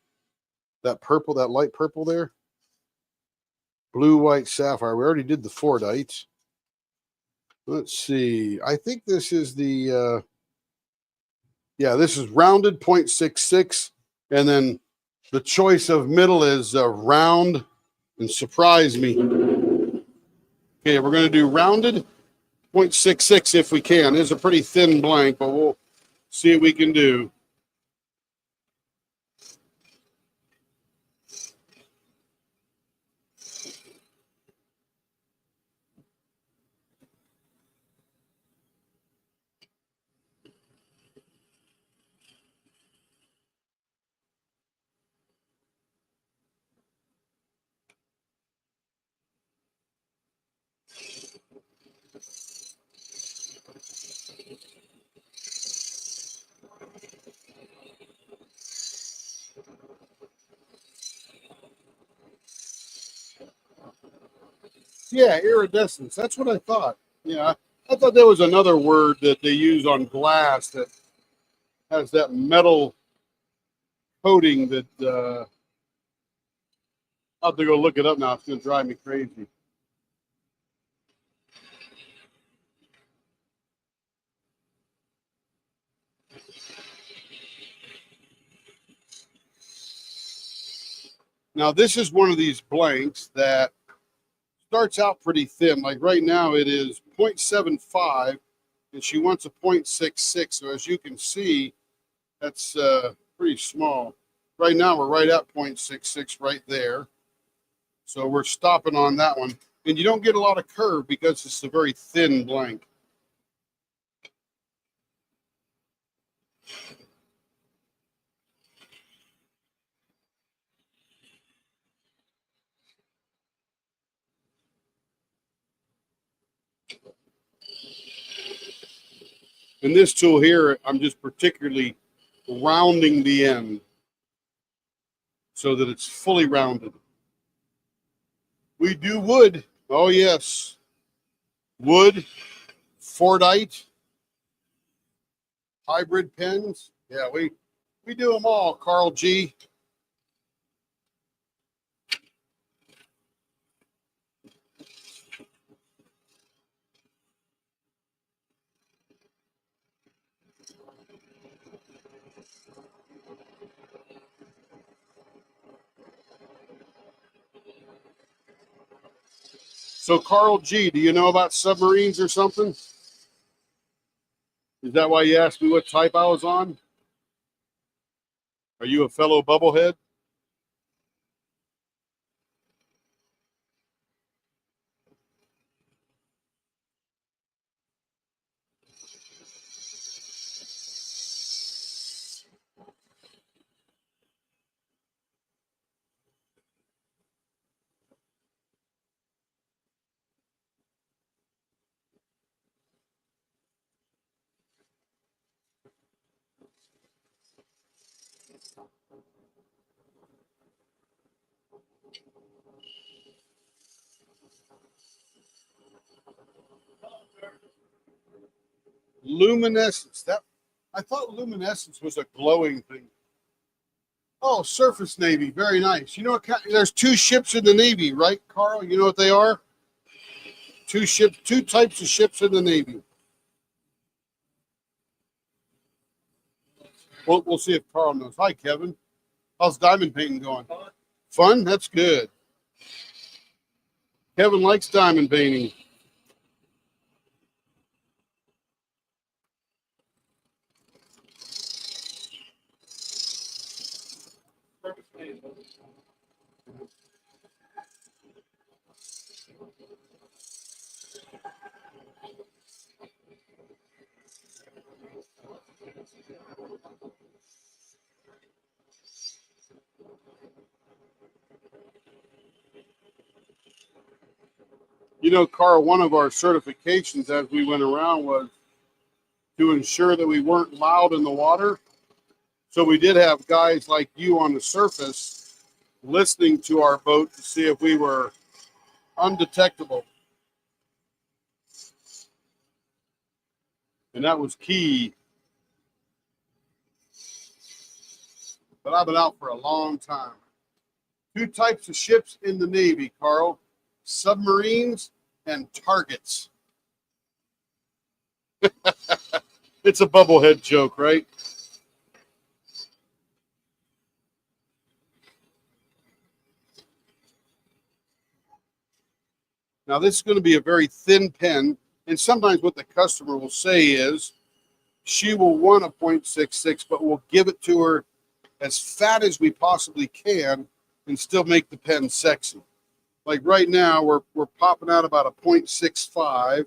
S1: That purple, that light purple there? Blue, white, sapphire. We already did the Fordite. Let's see. I think this is the, yeah, this is rounded 0.66. And then the choice of middle is round and surprise me. Okay, we're going to do rounded 0.66 if we can. It's a pretty thin blank, but we'll see what we can do. Yeah, iridescence. That's what I thought. Yeah, I thought there was another word that they use on glass that has that metal coating that I'll have to go look it up now. It's going to drive me crazy. Now, this is one of these blanks that starts out pretty thin. Like right now, it is 0.75, and she wants a 0.66. So as you can see, that's pretty small. Right now, we're right at 0.66 right there. So we're stopping on that one. And you don't get a lot of curve because it's a very thin blank. And this tool here, I'm just particularly rounding the end so that it's fully rounded. We do wood. Oh, yes. Wood, Fordite, hybrid pens. Yeah, we do them all, Carl G. So, Carl G, do you know about submarines or something? Is that why you asked me what type I was on? Are you a fellow bubblehead? Luminescence. That I thought luminescence was a glowing thing. Oh, surface navy, very nice. You know what? There's two ships in the navy, right, Carl? You know what they are? Two ships, two types of ships in the navy. We'll see if Carl knows. Hi, Kevin. How's diamond painting going? Fun? That's good. Kevin likes diamond painting. You know, Carl, one of our certifications as we went around was to ensure that we weren't loud in the water. So we did have guys like you on the surface listening to our boat to see if we were undetectable. And that was key. But I've been out for a long time. Two types of ships in the Navy, Carl: submarines and targets. It's a bubblehead joke, right? Now, this is going to be a very thin pen. And sometimes what the customer will say is she will want a 0.66, but we'll give it to her as fat as we possibly can and still make the pen sexy. Like right now, we're popping out about a 0.65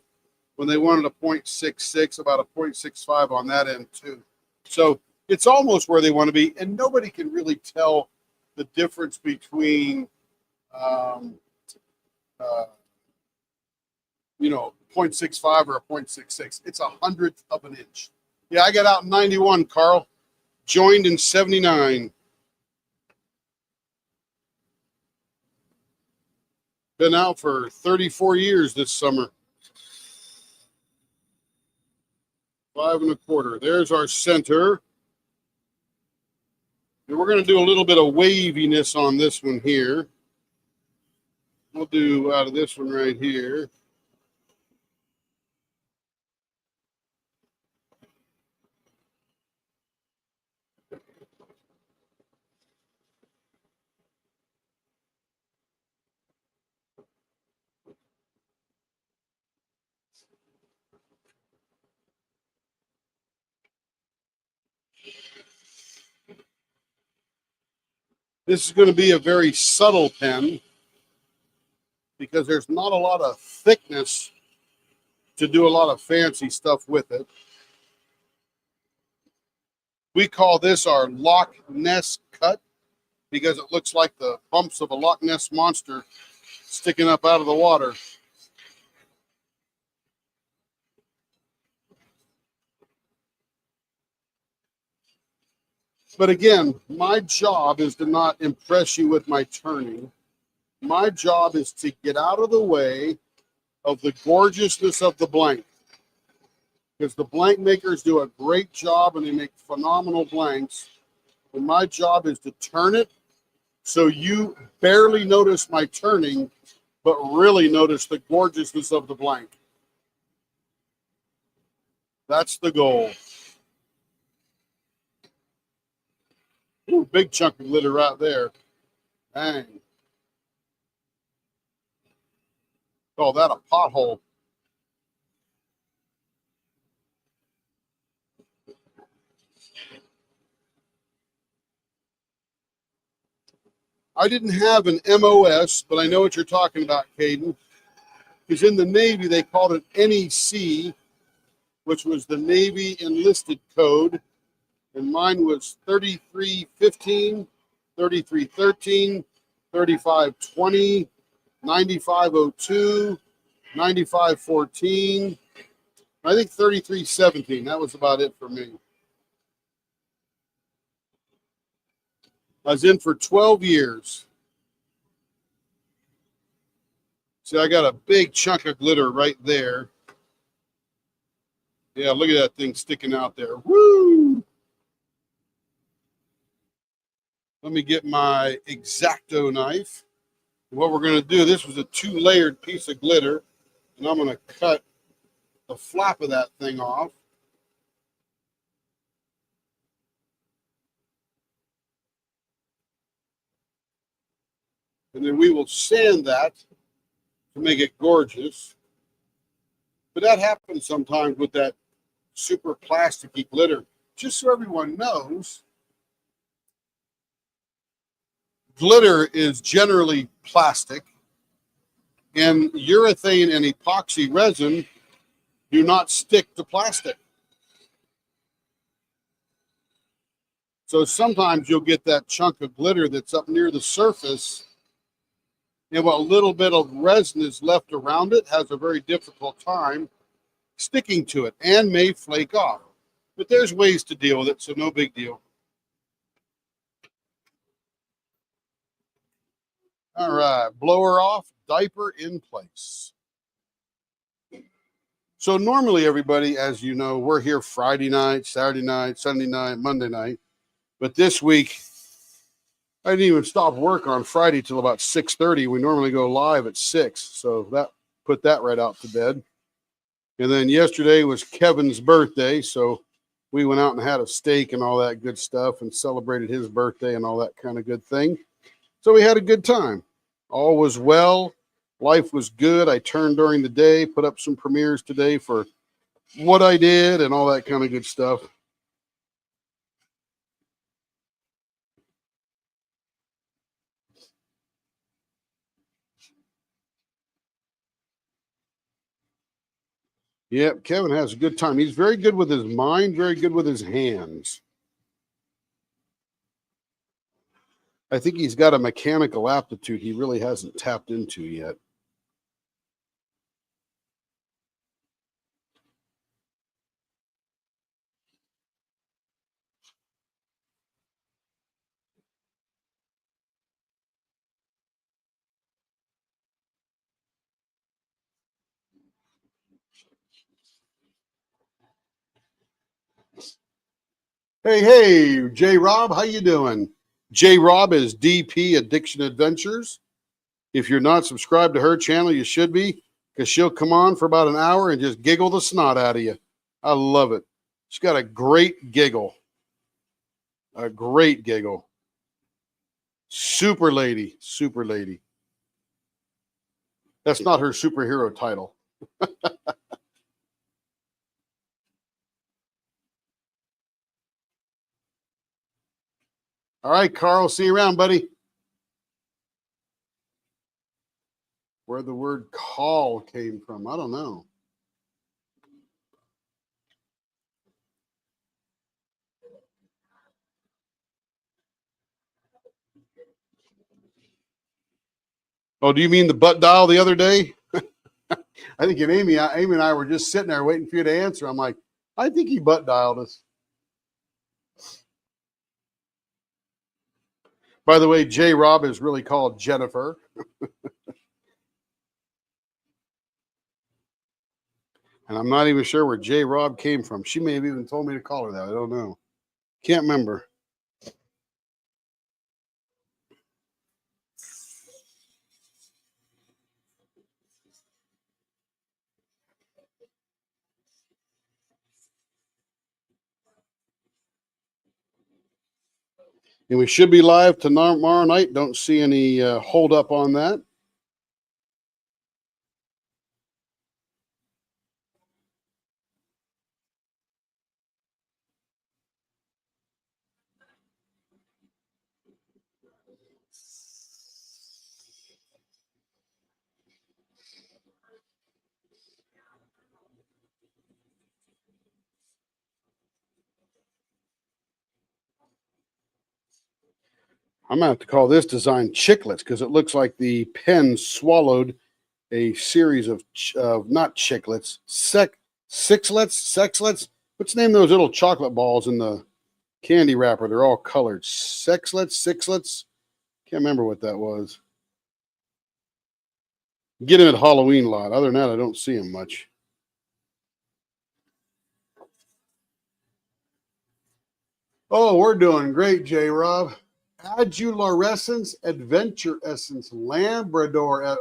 S1: when they wanted a 0.66, about a 0.65 on that end too. So it's almost where they want to be, and nobody can really tell the difference between, 0.65 or a 0.66. It's a hundredth of an inch. Yeah, I got out in 91, Carl. Joined in 79. Been out for 34 years this summer. 5 1/4. There's our center. And we're going to do a little bit of waviness on this one here. We'll do out of this one right here. This is going to be a very subtle pen because there's not a lot of thickness to do a lot of fancy stuff with it. We call this our Loch Ness cut because it looks like the bumps of a Loch Ness monster sticking up out of the water. But again, my job is to not impress you with my turning. My job is to get out of the way of the gorgeousness of the blank. Because the blank makers do a great job and they make phenomenal blanks. And my job is to turn it so you barely notice my turning, but really notice the gorgeousness of the blank. That's the goal. Ooh, big chunk of glitter right there. Dang. Call that a pothole. I didn't have an MOS, but I know what you're talking about, Caden. Because in the Navy, they called it NEC, which was the Navy enlisted code. And mine was 3315, 3313, 3520, 9502, 9514. I think 3317. That was about it for me. I was in for 12 years. See, I got a big chunk of glitter right there. Yeah, look at that thing sticking out there. Woo! Let me get my X-Acto knife. What we're going to do, this was a 2-layered piece of glitter, and I'm going to cut the flap of that thing off. And then we will sand that to make it gorgeous. But that happens sometimes with that super plasticky glitter. Just so everyone knows, glitter is generally plastic, and urethane and epoxy resin do not stick to plastic. So sometimes you'll get that chunk of glitter that's up near the surface And what little bit of resin is left around it has a very difficult time sticking to it and may flake off. But there's ways to deal with it, so no big deal. All right, blower off, diaper in place. So normally everybody, as you know, we're here Friday night, Saturday night, Sunday night, Monday night. But this week, I didn't even stop work on Friday till about 6:30. We normally go live at 6. So that put that right out to bed. And then yesterday was Kevin's birthday. So we went out and had a steak and all that good stuff and celebrated his birthday and all that kind of good thing. So we had a good time. All was well. Life was good. I turned during the day, put up some premieres today for what I did and all that kind of good stuff. Yep, Kevin has a good time. He's very good with his mind, very good with his hands. I think he's got a mechanical aptitude he really hasn't tapped into yet. Hey, J Rob, how you doing? J Rob is DP Addiction Adventures. If you're not subscribed to her channel, you should be, because she'll come on for about an hour and just giggle the snot out of you. I love it. She's got a great giggle. A great giggle. Super lady. Super lady. That's not her superhero title. All right, Carl, see you around, buddy. Where the word call came from, I don't know. Oh, do you mean the butt dial the other day? I think Amy and I were just sitting there waiting for you to answer. I'm like, I think he butt dialed us. By the way, J Rob is really called Jennifer. And I'm not even sure where J Rob came from. She may have even told me to call her that. I don't know. Can't remember. And we should be live tomorrow night. Don't see any hold up on that. I'm going to have to call this design Chiclets because it looks like the pen swallowed a series of, not chiclets, sexlets. What's the name of those little chocolate balls in the candy wrapper? They're all colored. Sixlets. Can't remember what that was. Get him at Halloween lot. Other than that, I don't see him much. Oh, we're doing great, J. Rob. Adularescence, Adventure Essence, Labrador.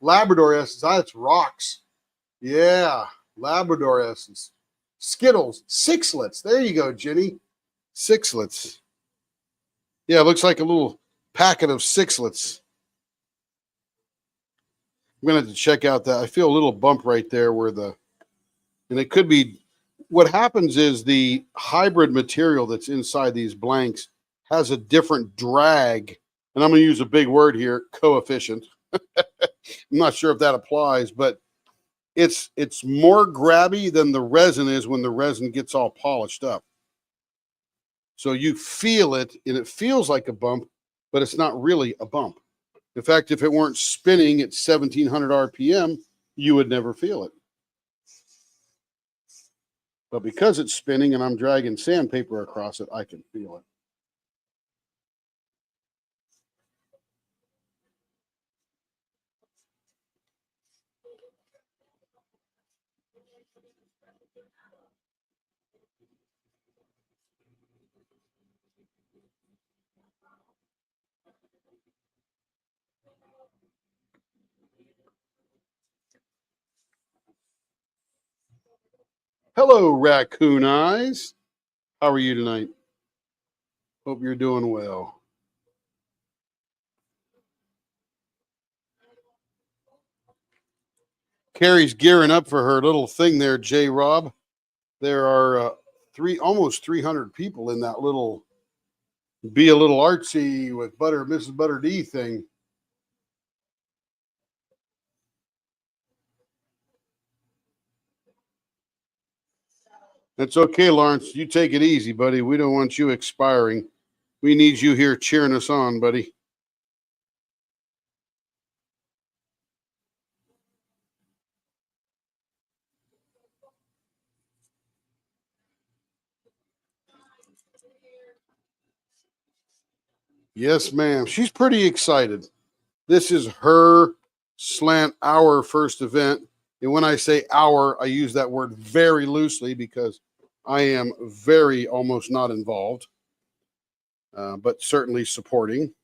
S1: Labrador Essence. That's rocks. Yeah, Labrador Essence. Skittles, Sixlets. There you go, Jenny. Sixlets. Yeah, it looks like a little packet of Sixlets. I'm going to have to check out that. I feel a little bump right there where and it could be, what happens is the hybrid material that's inside these blanks has a different drag, and I'm going to use a big word here, coefficient. I'm not sure if that applies, but it's more grabby than the resin is when the resin gets all polished up. So you feel it, and it feels like a bump, but it's not really a bump. In fact, if it weren't spinning at 1700 RPM, you would never feel it. But because it's spinning and I'm dragging sandpaper across it, I can feel it. Hello, Raccoon Eyes. How are you tonight? Hope you're doing well. Carrie's gearing up for her little thing there, J. Rob. There are almost 300 people in that little Be a Little Artsy with Mrs. Butter D thing. That's okay, Lawrence. You take it easy, buddy. We don't want you expiring. We need you here cheering us on, buddy. Yes, ma'am. She's pretty excited. This is her our first event. And when I say our, I use that word very loosely because I am very almost not involved, but certainly supporting.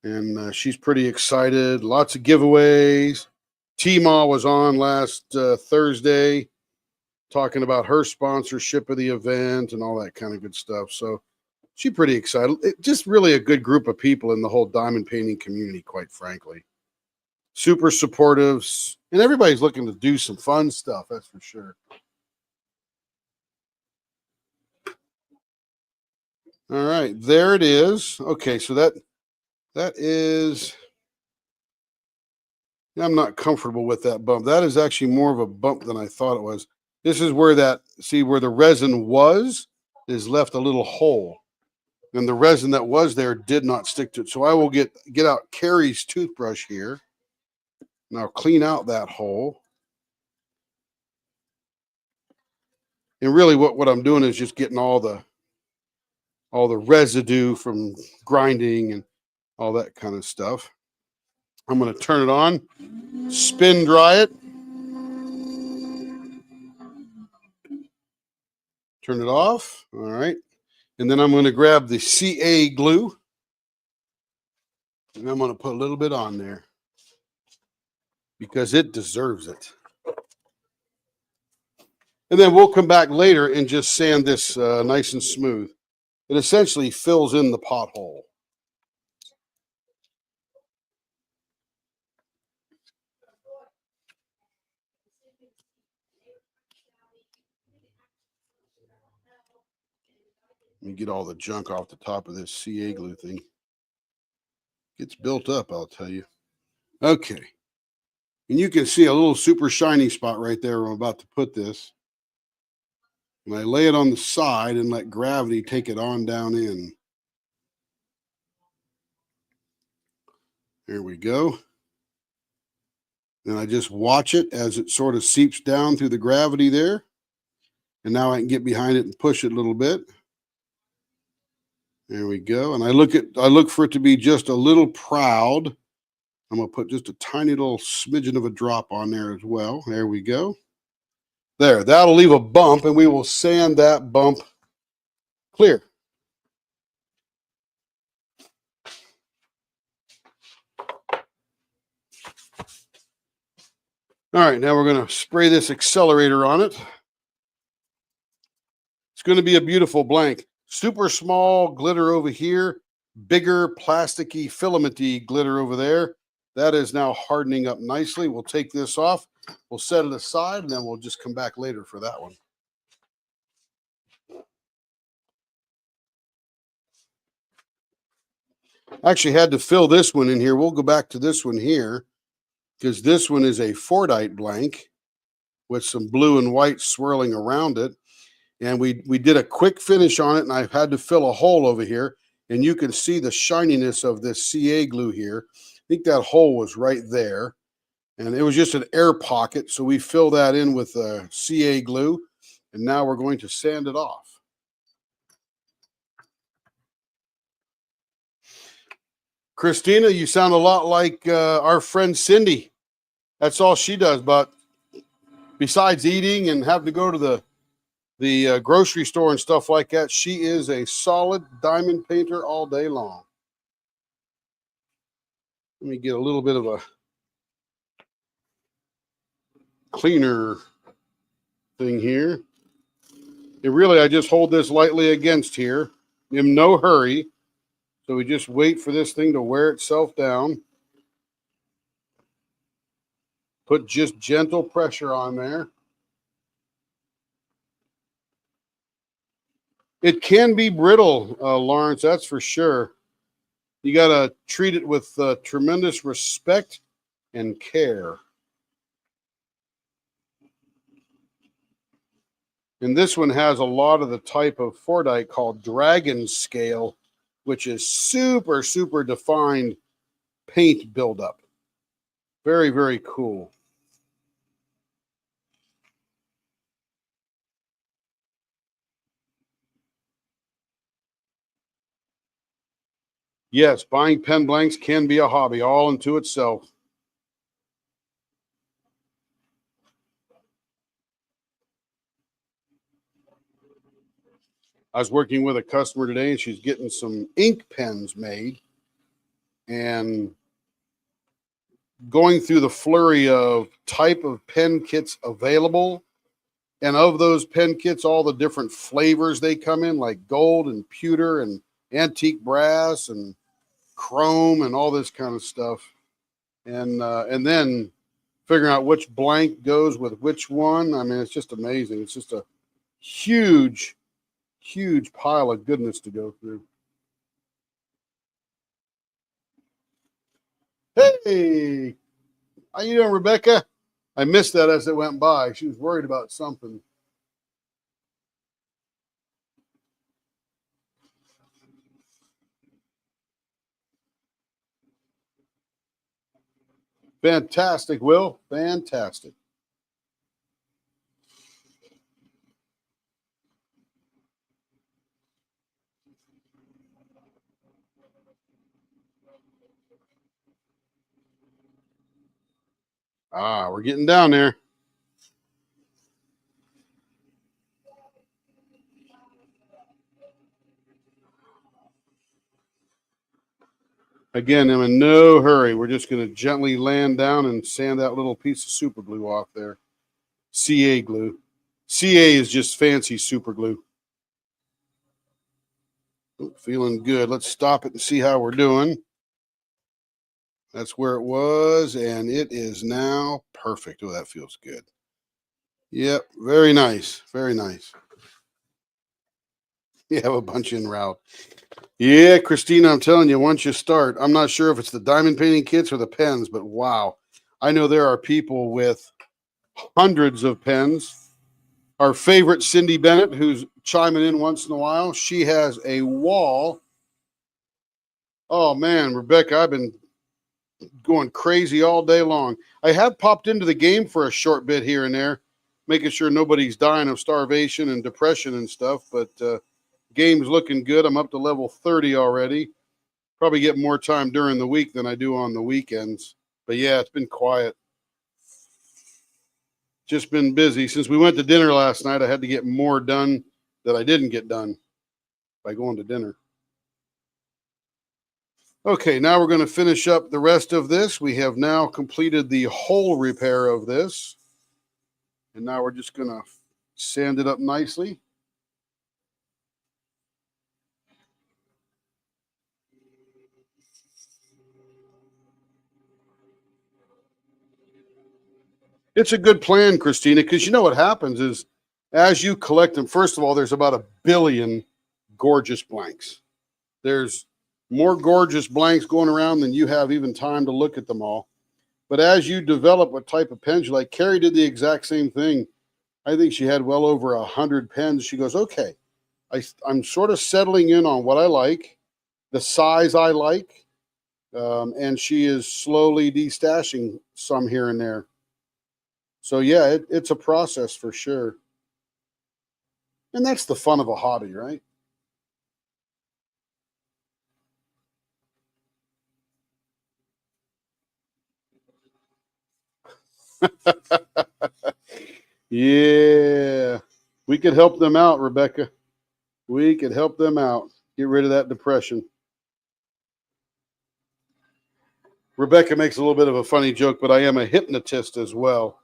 S1: And she's pretty excited. Lots of giveaways. T-Ma was on last Thursday talking about her sponsorship of the event and all that kind of good stuff. So she's pretty excited. Just really a good group of people in the whole diamond painting community, quite frankly. Super supportive. And everybody's looking to do some fun stuff, that's for sure. All right, there it is. Okay, so that is... I'm not comfortable with that bump. That is actually more of a bump than I thought it was. This is where where the resin is left a little hole. And the resin that was there did not stick to it. So I will get out Carrie's toothbrush here. And I'll clean out that hole. And really what I'm doing is just getting all the residue from grinding and all that kind of stuff. I'm going to turn it on, spin dry it. Turn it off. All right. And then I'm going to grab the CA glue. And I'm going to put a little bit on there because it deserves it. And then we'll come back later and just sand this nice and smooth. It essentially fills in the pothole. Let me get all the junk off the top of this CA glue thing. Gets built up, I'll tell you. Okay. And you can see a little super shiny spot right there where I'm about to put this. And I lay it on the side and let gravity take it on down in. There we go. And I just watch it as it sort of seeps down through the gravity there. And now I can get behind it and push it a little bit. There we go. And I look for it to be just a little proud. I'm going to put just a tiny little smidgen of a drop on there as well. There we go. There, that'll leave a bump, and we will sand that bump clear. All right, now we're going to spray this accelerator on it. It's going to be a beautiful blank. Super small glitter over here, bigger plasticky filamenty glitter over there. That is now hardening up nicely. We'll take this off. We'll set it aside, and then we'll just come back later for that one. I actually had to fill this one in here. We'll go back to this one here because this one is a Fordite blank with some blue and white swirling around it. And we did a quick finish on it, and I've had to fill a hole over here. And you can see the shininess of this CA glue here. I think that hole was right there. And it was just an air pocket. So we fill that in with CA glue. And now we're going to sand it off. Christina, you sound a lot like our friend Cindy. That's all she does. But besides eating and having to go to the grocery store and stuff like that, she is a solid diamond painter all day long. Let me get a little bit of a cleaner thing here. And really, I just hold this lightly against here. In no hurry. So we just wait for this thing to wear itself down. Put just gentle pressure on there. It can be brittle, Lawrence, that's for sure. You got to treat it with tremendous respect and care. And this one has a lot of the type of Fordite called dragon scale, which is super, super defined paint buildup. Very, very cool. Yes, buying pen blanks can be a hobby all unto itself. I was working with a customer today, and she's getting some ink pens made. And going through the flurry of type of pen kits available, and of those pen kits, all the different flavors they come in, like gold and pewter and antique brass and chrome and all this kind of stuff. And then figuring out which blank goes with which one. I mean, it's just amazing. It's just a huge pile of goodness to go through. Hey, how you doing, Rebecca? I missed that as it went by. She was worried about something. Fantastic, Will. Fantastic. Ah, we're getting down there. Again, I'm in no hurry. We're just going to gently land down and sand that little piece of super glue off there. CA glue. CA is just fancy super glue. Oh, feeling good. Let's stop it and see how we're doing. That's where it was, and it is now perfect. Oh, that feels good. Yep, very nice. Very nice. You have a bunch en route. Yeah, Christina, I'm telling you, once you start, I'm not sure if it's the diamond painting kits or the pens, but wow. I know there are people with hundreds of pens. Our favorite Cindy Bennett, who's chiming in once in a while, she has a wall. Oh, man, Rebecca, I've been going crazy all day long. I have popped into the game for a short bit here and there, making sure nobody's dying of starvation and depression and stuff, but game's looking good. I'm up to level 30 already. Probably get more time during the week than I do on the weekends. But yeah, it's been quiet. Just been busy. Since we went to dinner last night, I had to get more done that I didn't get done by going to dinner. Okay, now we're going to finish up the rest of this. We have now completed the hole repair of this. And now we're just going to sand it up nicely. It's a good plan, Christina, because you know what happens is as you collect them, first of all, there's about 1 billion gorgeous blanks. There's more gorgeous blanks going around than you have even time to look at them all. But as you develop what type of pens you like, Carrie did the exact same thing. I think she had well over 100 pens. She goes, okay, I'm sort of settling in on what I like, the size I like, and she is slowly destashing some here and there. So yeah, it's a process for sure. And that's the fun of a hobby, right? Yeah. We could help them out, Rebecca. We could help them out. Get rid of that depression. Rebecca makes a little bit of a funny joke, but I am a hypnotist as well.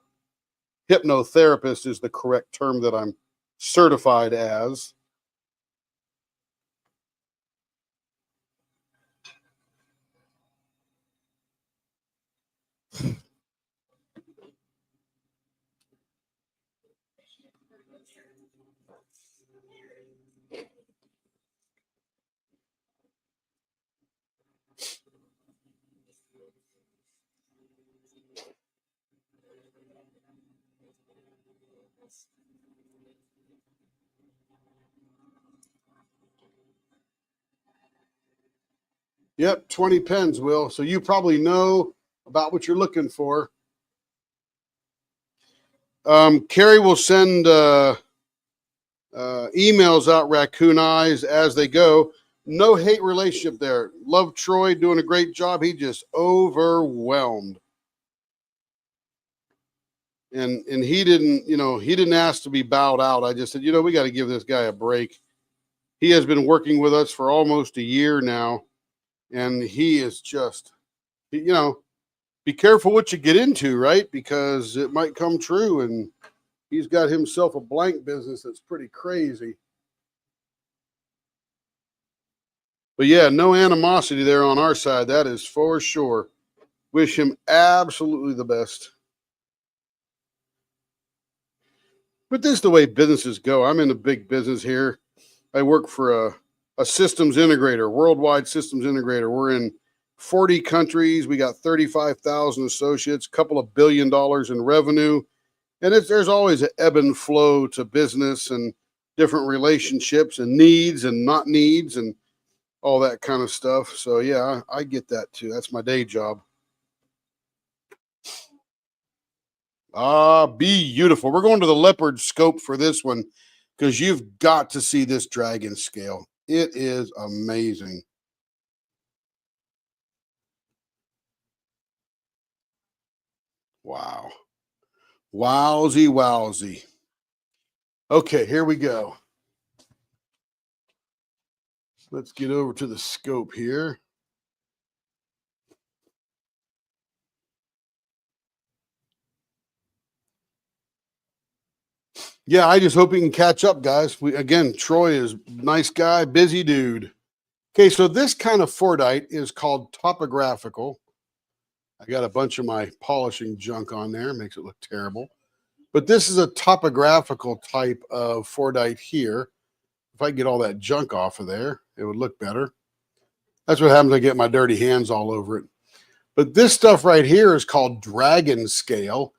S1: Hypnotherapist is the correct term that I'm certified as. Yep, 20 pens, Will. So you probably know about what you're looking for. Carrie will send emails out, Raccoon Eyes, as they go. No hate relationship there. Love Troy, doing a great job. He just overwhelmed. And he didn't ask to be bowed out. I just said, we got to give this guy a break. He has been working with us for almost a year now, and he is just, be careful what you get into, right? Because it might come true, and he's got himself a blank business that's pretty crazy. But yeah, no animosity there on our side. That is for sure. Wish him absolutely the best. But this is the way businesses go. I'm in a big business here. I work for a systems integrator, worldwide systems integrator. We're in 40 countries. We got 35,000 associates, a couple of $1 billion in revenue. And there's always an ebb and flow to business and different relationships and needs and not needs and all that kind of stuff. So yeah, I get that too. That's my day job. Beautiful. We're going to the leopard scope for this one because you've got to see this dragon scale. It is amazing. Wow. Wowsy, wowsy. Okay, here we go. Let's get over to the scope here. Yeah, I just hope he can catch up, guys. Troy is a nice guy, busy dude. Okay, so this kind of Fordite is called topographical. I got a bunch of my polishing junk on there, makes it look terrible. But this is a topographical type of Fordite here. If I get all that junk off of there, it would look better. That's what happens. I get my dirty hands all over it. But this stuff right here is called dragon scale.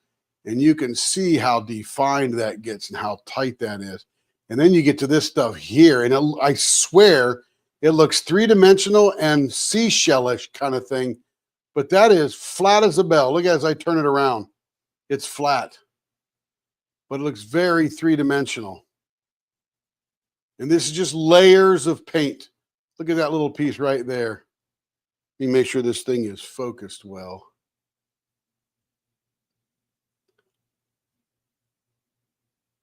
S1: And you can see how defined that gets and how tight that is. And then you get to this stuff here. And I swear it looks three-dimensional and seashellish kind of thing. But that is flat as a bell. Look as I turn it around. It's flat. But it looks very three-dimensional. And this is just layers of paint. Look at that little piece right there. Let me make sure this thing is focused well.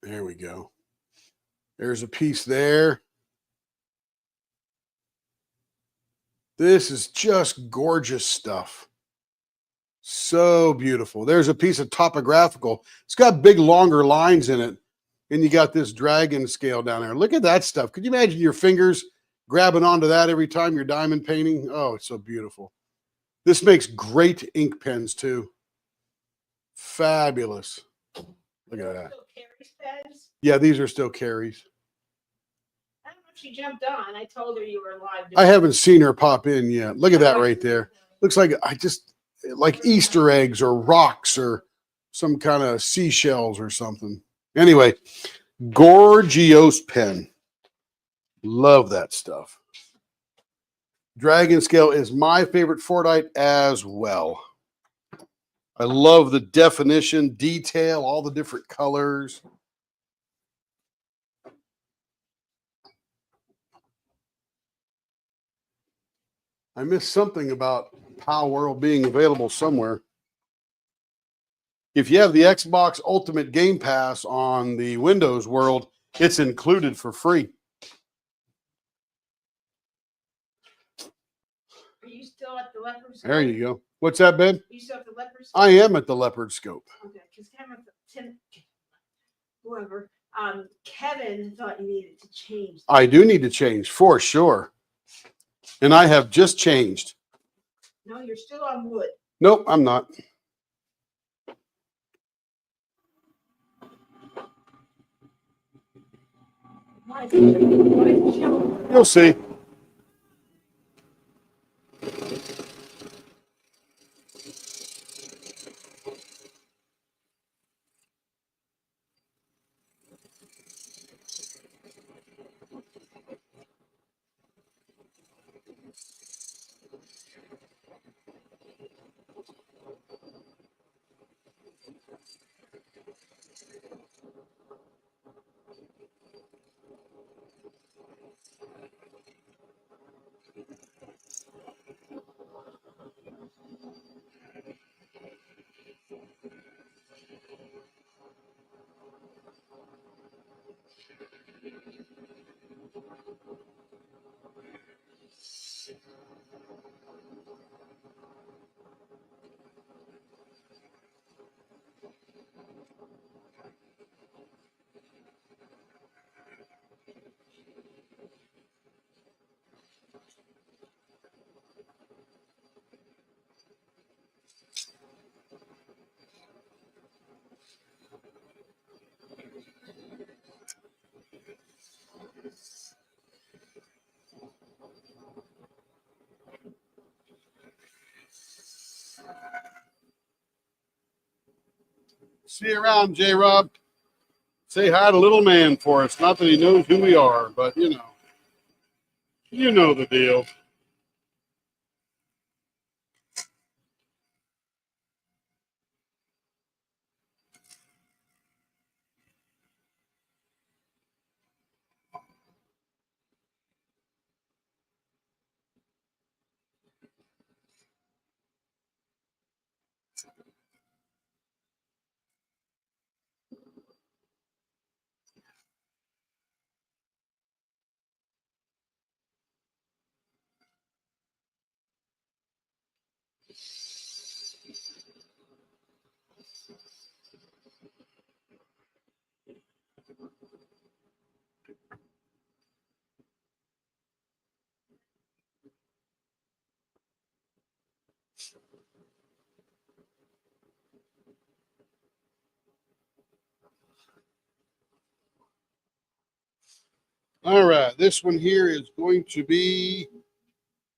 S1: There we go. There's a piece there. This is just gorgeous stuff. So beautiful. There's a piece of topographical. It's got big, longer lines in it. And you got this dragon scale down there. Look at that stuff. Could you imagine your fingers grabbing onto that every time you're diamond painting? Oh, it's so beautiful. This makes great ink pens too. Fabulous. Look at that. Yeah, these are still Carrie's.
S2: I don't know if she jumped on. I told her you were live.
S1: I haven't seen her pop in yet. Look at that right there. Looks like like Easter eggs or rocks or some kind of seashells or something. Anyway, Gorgios pen. Love that stuff. Dragon scale is my favorite Fordite as well. I love the definition, detail, all the different colors. I missed something about PAL World being available somewhere. If you have the Xbox Ultimate Game Pass on the Windows World, it's included for free.
S2: Are you still at the leopard scope?
S1: There you go. What's that, babe?
S2: You still at the leopard scope?
S1: I am at the Leopard Scope.
S2: Okay, because Kevin thought you needed to change.
S1: I do need to change for sure. And I have just changed.
S2: No, you're still on wood.
S1: Nope, I'm not.
S2: Why is it yellow?
S1: You'll see. See you around, J-Rob. Say hi to little man for us. Not that he knows who we are, but you know the deal. All right, this one here is going to be,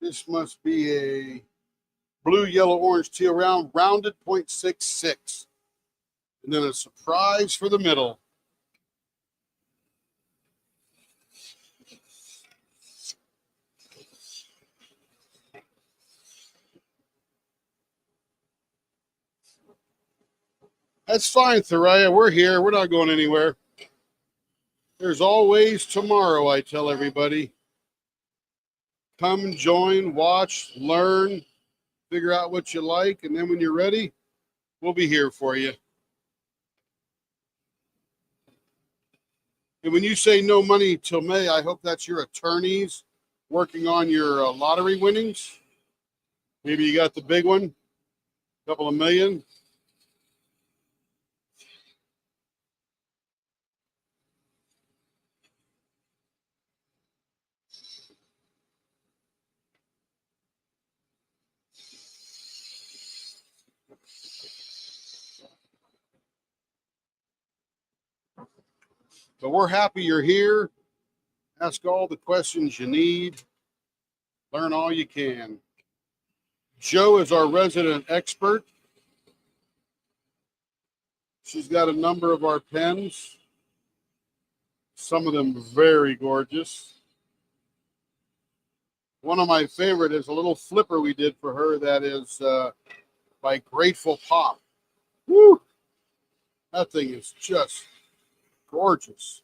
S1: this must be a blue, yellow, orange, teal rounded 0.66. And then a surprise for the middle. That's fine, Thoraya. We're here. We're not going anywhere. There's always tomorrow, I tell everybody. Come join, watch, learn, figure out what you like, and then when you're ready, we'll be here for you. And when you say no money till May, I hope that's your attorneys working on your lottery winnings. Maybe you got the big one, a couple of million. But we're happy you're here. Ask all the questions you need. Learn all you can. Jo is our resident expert. She's got a number of our pens. Some of them very gorgeous. One of my favorite is a little flipper we did for her that is by Grateful Pop. Woo! That thing is just gorgeous.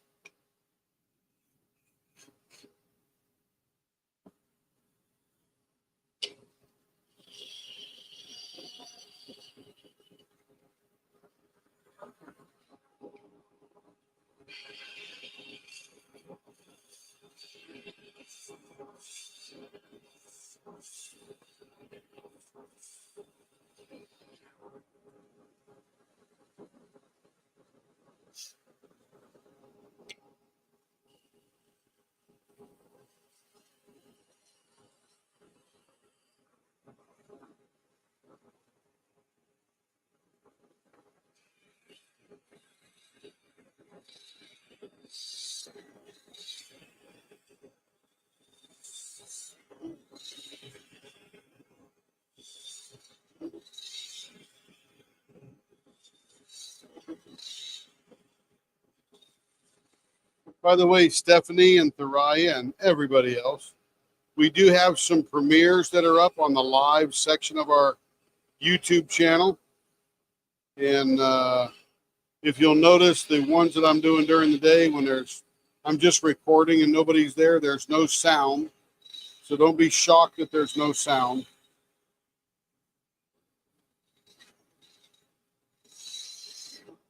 S1: By the way, Stephanie and Thariah and everybody else, we do have some premieres that are up on the live section of our YouTube channel. And if you'll notice, the ones that I'm doing during the day when I'm just recording and nobody's there, there's no sound. So don't be shocked that there's no sound.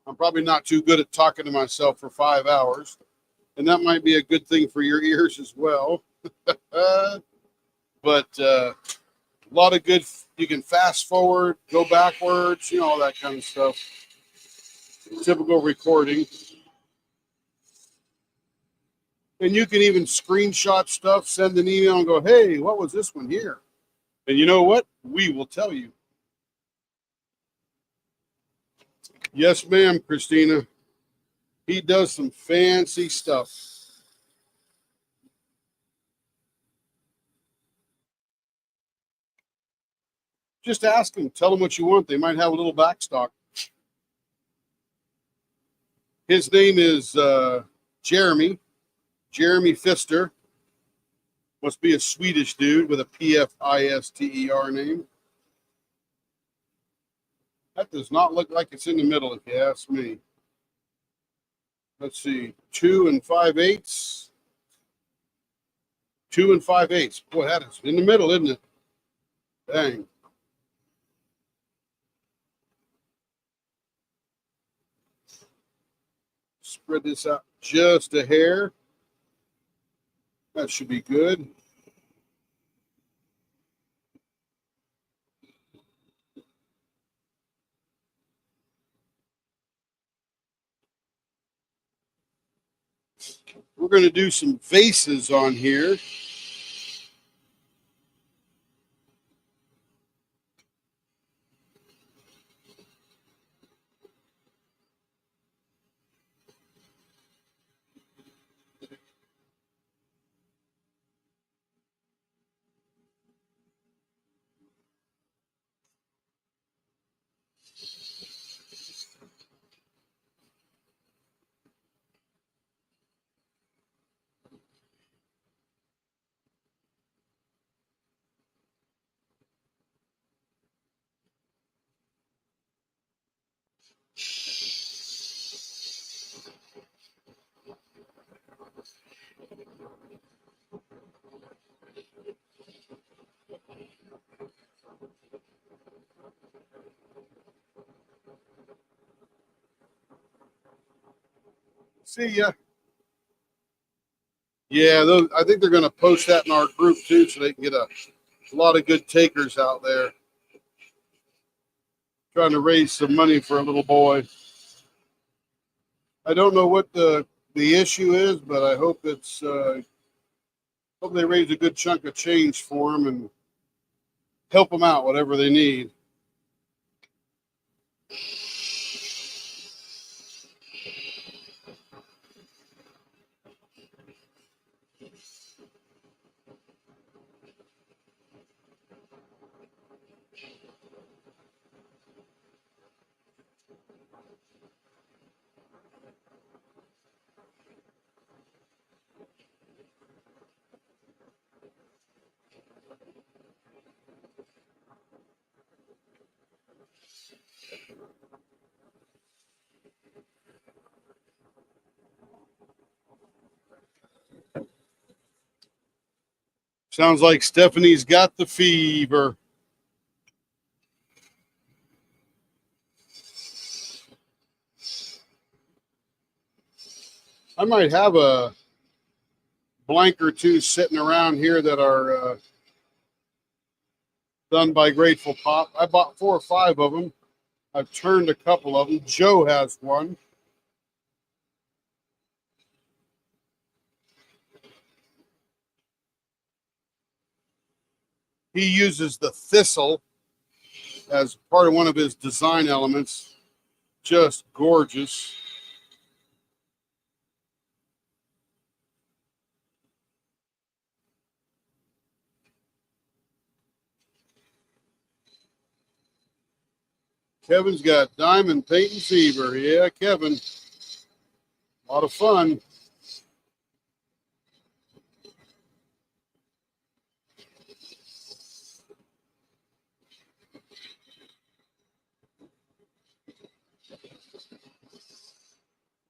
S1: I'm probably not too good at talking to myself for 5 hours. And that might be a good thing for your ears as well. But a lot of good, you can fast forward, go backwards, all that kind of stuff. Typical recording. And you can even screenshot stuff, send an email and go, hey, what was this one here? And you know what? We will tell you. Yes, ma'am, Christina. He does some fancy stuff. Just ask them. Tell them what you want. They might have a little backstock. His name is Jeremy Pfister. Must be a Swedish dude with a Pfister name. That does not look like it's in the middle, if you ask me. Let's see, 2 5/8. 2 5/8. Boy, that is in the middle, isn't it? Dang. Spread this out just a hair. That should be good. We're going to do some vases on here. See ya. Yeah, I think they're going to post that in our group too, so they can get a lot of good takers out there. Trying to raise some money for a little boy. I don't know what the issue is, but I hope hope they raise a good chunk of change for him and help them out whatever they need. Sounds like Stephanie's got the fever. I might have a blank or two sitting around here that are done by Grateful Pop. I bought 4 or 5 of them. I've turned a couple of them. Joe has one. He uses the thistle as part of one of his design elements. Just gorgeous. Kevin's got diamond painting fever. Yeah, Kevin. A lot of fun.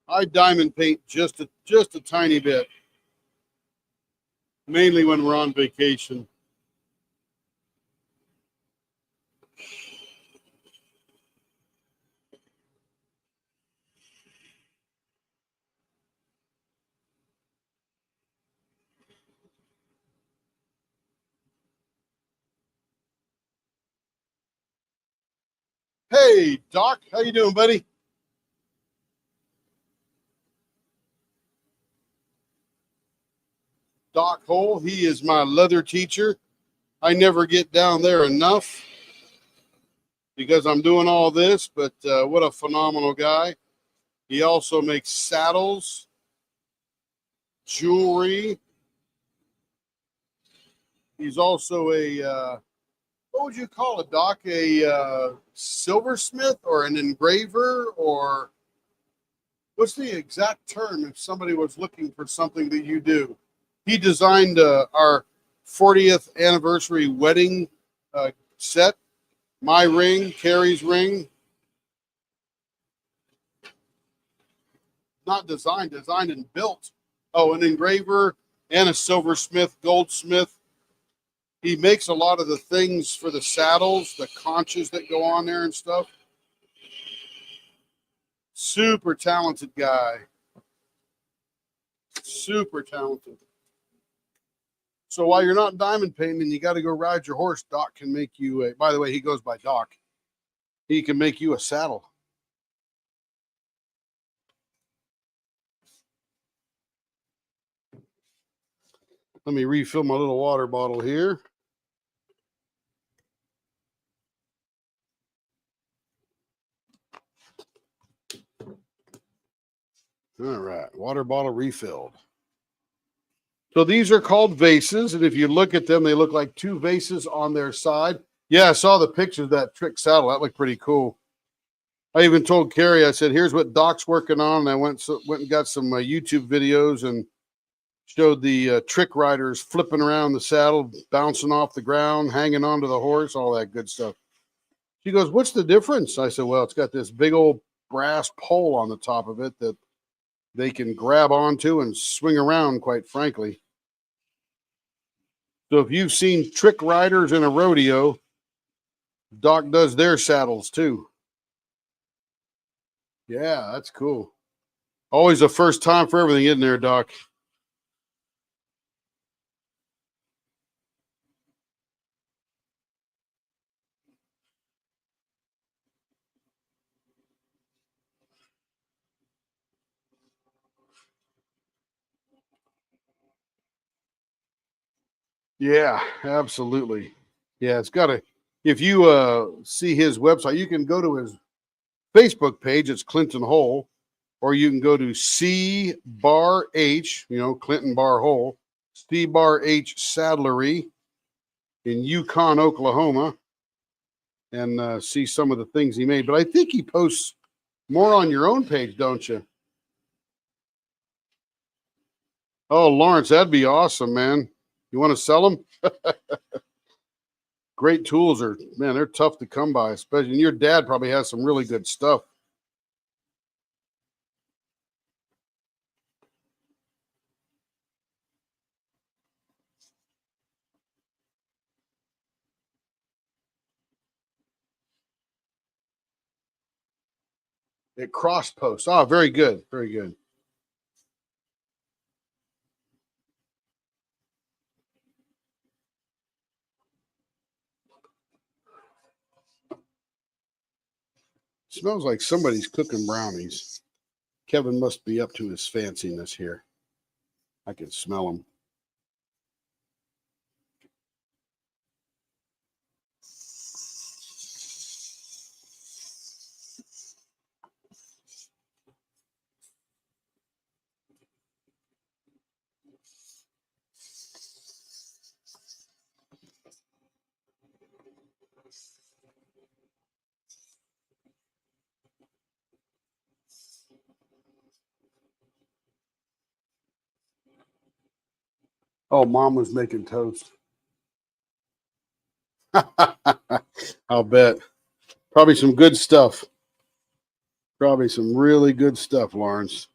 S1: I diamond paint just a tiny bit, mainly when we're on vacation. Hey, Doc, how you doing, buddy? Doc Hole, he is my leather teacher. I never get down there enough because I'm doing all this, but what a phenomenal guy. He also makes saddles, jewelry. He's also a, what would you call it, Doc? A silversmith or an engraver, or what's the exact term if somebody was looking for something that you do? He designed our 40th anniversary wedding set. My ring, Carrie's ring. Not designed and built. Oh, an engraver and a silversmith, goldsmith. He makes a lot of the things for the saddles, the conches that go on there and stuff. Super talented guy. Super talented. So while you're not diamond painting, you got to go ride your horse. Doc can make you a, by the way, he goes by Doc. He can make you a saddle. Let me refill my little water bottle here. All right, water bottle refilled. So these are called vases, and if you look at them, they look like 2 vases on their side. Yeah, I saw the picture of that trick saddle. That looked pretty cool. I even told Carrie, I said, "Here's what Doc's working on." And I went and got some YouTube videos and showed the trick riders flipping around the saddle, bouncing off the ground, hanging onto the horse, all that good stuff. She goes, "What's the difference?" I said, "Well, it's got this big old brass pole on the top of it that they can grab onto and swing around, quite frankly." So if you've seen trick riders in a rodeo, Doc does their saddles too. Yeah, that's cool. Always a first time for everything, isn't there, Doc? Yeah, absolutely. Yeah, it's got to. If you see his website, you can go to his Facebook page. It's Clinton Hole, or you can go to C Bar H. Clinton Bar Hole, C Bar H Saddlery in Yukon, Oklahoma, and see some of the things he made. But I think he posts more on your own page, don't you? Oh, Lawrence, that'd be awesome, man. You want to sell them? Great tools are, man, they're tough to come by, especially, and your dad probably has some really good stuff. It cross posts. Oh, very good. Very good. Smells like somebody's cooking brownies. Kevin must be up to his fanciness here. I can smell them. Oh, Mom was making toast. I'll bet. Probably some good stuff. Probably some really good stuff, Lawrence.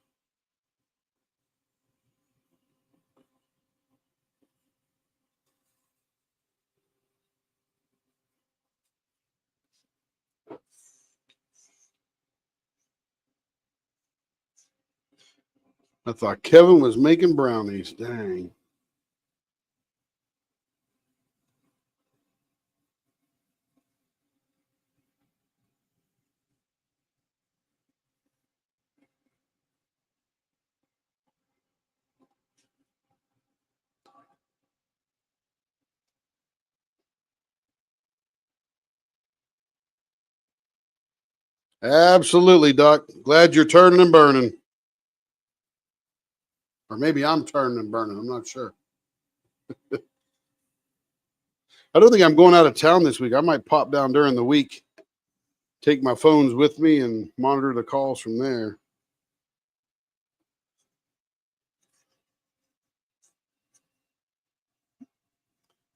S1: I thought Kevin was making brownies. Dang. Absolutely, Doc. Glad you're turning and burning. Or maybe I'm turning and burning. I'm not sure. I don't think I'm going out of town this week. I might pop down during the week, take my phones with me, and monitor the calls from there.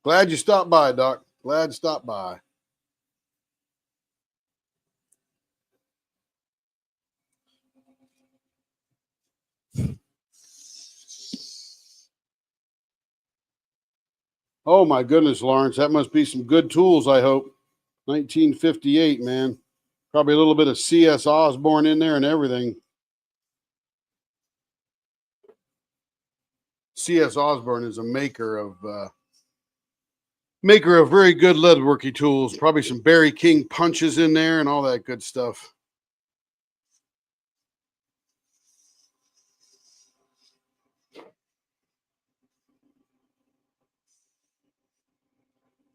S1: Glad you stopped by, Doc. Glad to stop by. Oh my goodness, Lawrence, that must be some good tools, I hope. 1958, man. Probably a little bit of C.S. Osborne in there and everything. C.S. Osborne is a maker of very good leatherworking tools. Probably some Barry King punches in there and all that good stuff.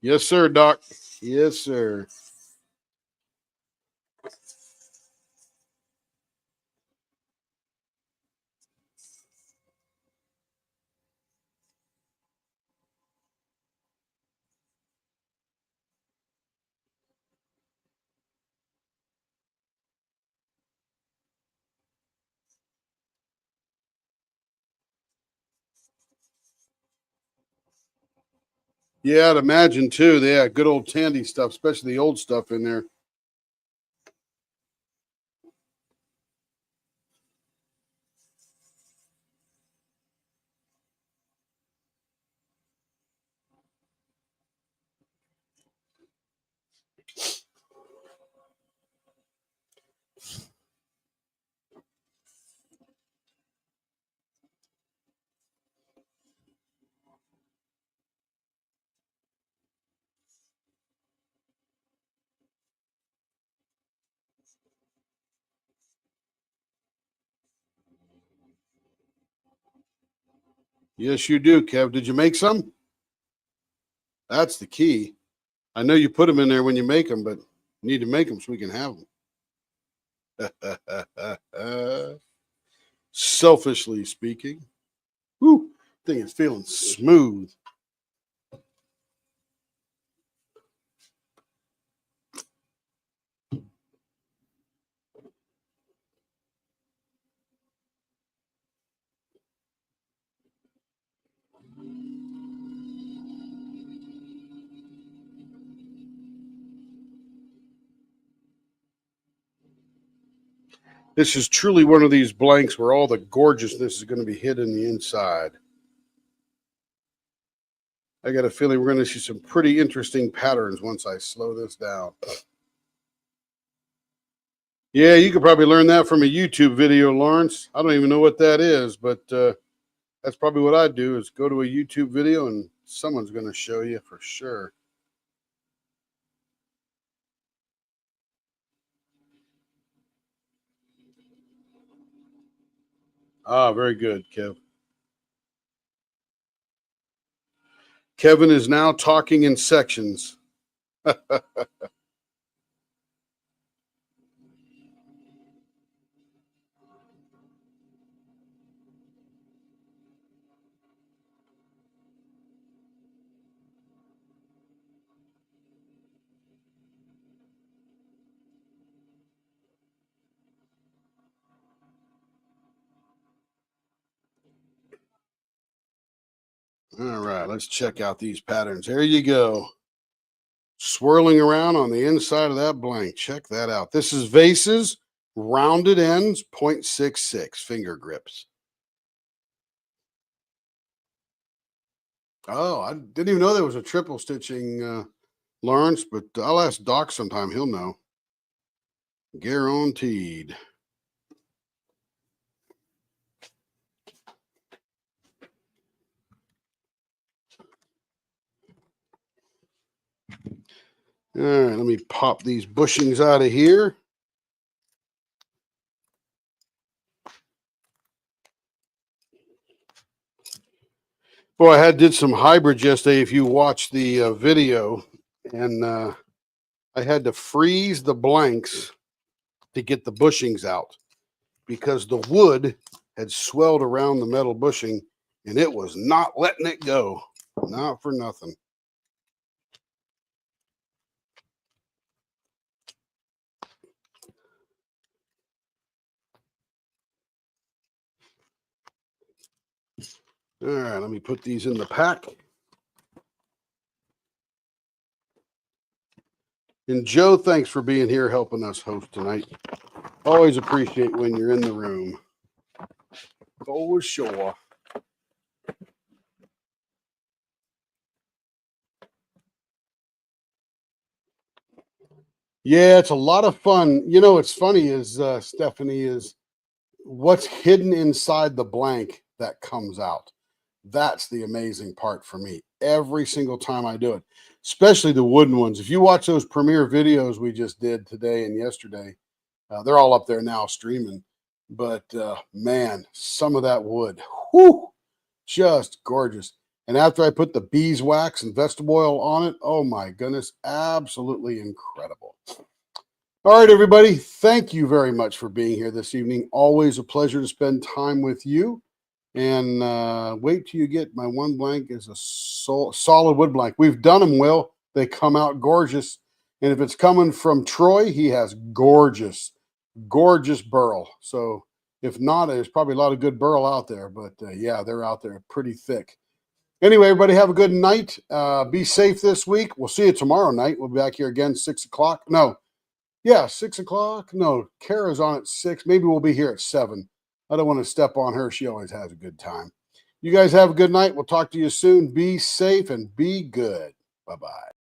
S1: Yes, sir, Doc. Yes, sir. Yeah, I'd imagine too. Yeah, good old Tandy stuff, especially the old stuff in there. Yes, you do, Kev. Did you make some? That's the key. I know you put them in there when you make them, but you need to make them so we can have them. Selfishly speaking. Whew, thing is feeling smooth. This is truly one of these blanks where all the gorgeousness is going to be hid in the inside. I got a feeling we're going to see some pretty interesting patterns once I slow this down. Yeah, you could probably learn that from a YouTube video, Lawrence. I don't even know what that is, but that's probably what I'd do is go to a YouTube video and someone's going to show you for sure. Ah, very good, Kev. Kevin is now talking in sections. All right, let's check out these patterns. There you go. Swirling around on the inside of that blank. Check that out. This is Vases, rounded ends, 0.66 finger grips. Oh, I didn't even know there was a triple stitching, Lawrence, but I'll ask Doc sometime. He'll know. Guaranteed. All right, let me pop these bushings out of here. Boy, I did some hybrids yesterday. If you watch the video, and I had to freeze the blanks to get the bushings out because the wood had swelled around the metal bushing and it was not letting it go. Not for nothing. All right, let me put these in the pack. And Joe, thanks for being here helping us host tonight. Always appreciate when you're in the room. Oh, sure. Yeah, it's a lot of fun. You know, what's funny is, Stephanie, is what's hidden inside the blank that comes out. That's the amazing part for me. Every single time I do it, especially the wooden ones. If you watch those premiere videos we just did today and yesterday, they're all up there now streaming. But man, some of that wood, whew, just gorgeous. And after I put the beeswax and vegetable oil on it, oh my goodness, absolutely incredible. All right, everybody, thank you very much for being here this evening. Always a pleasure to spend time with you. And wait till you get my one blank is a solid wood blank. We've done them, Will. They come out gorgeous. And if it's coming from Troy, he has gorgeous, gorgeous burl. So if not, there's probably a lot of good burl out there. But yeah, they're out there pretty thick. Anyway, everybody have a good night. Be safe this week. We'll see you tomorrow night. We'll be back here again 6 o'clock. No, yeah, 6 o'clock. No, Kara's on at 6. Maybe we'll be here at 7. I don't want to step on her. She always has a good time. You guys have a good night. We'll talk to you soon. Be safe and be good. Bye-bye.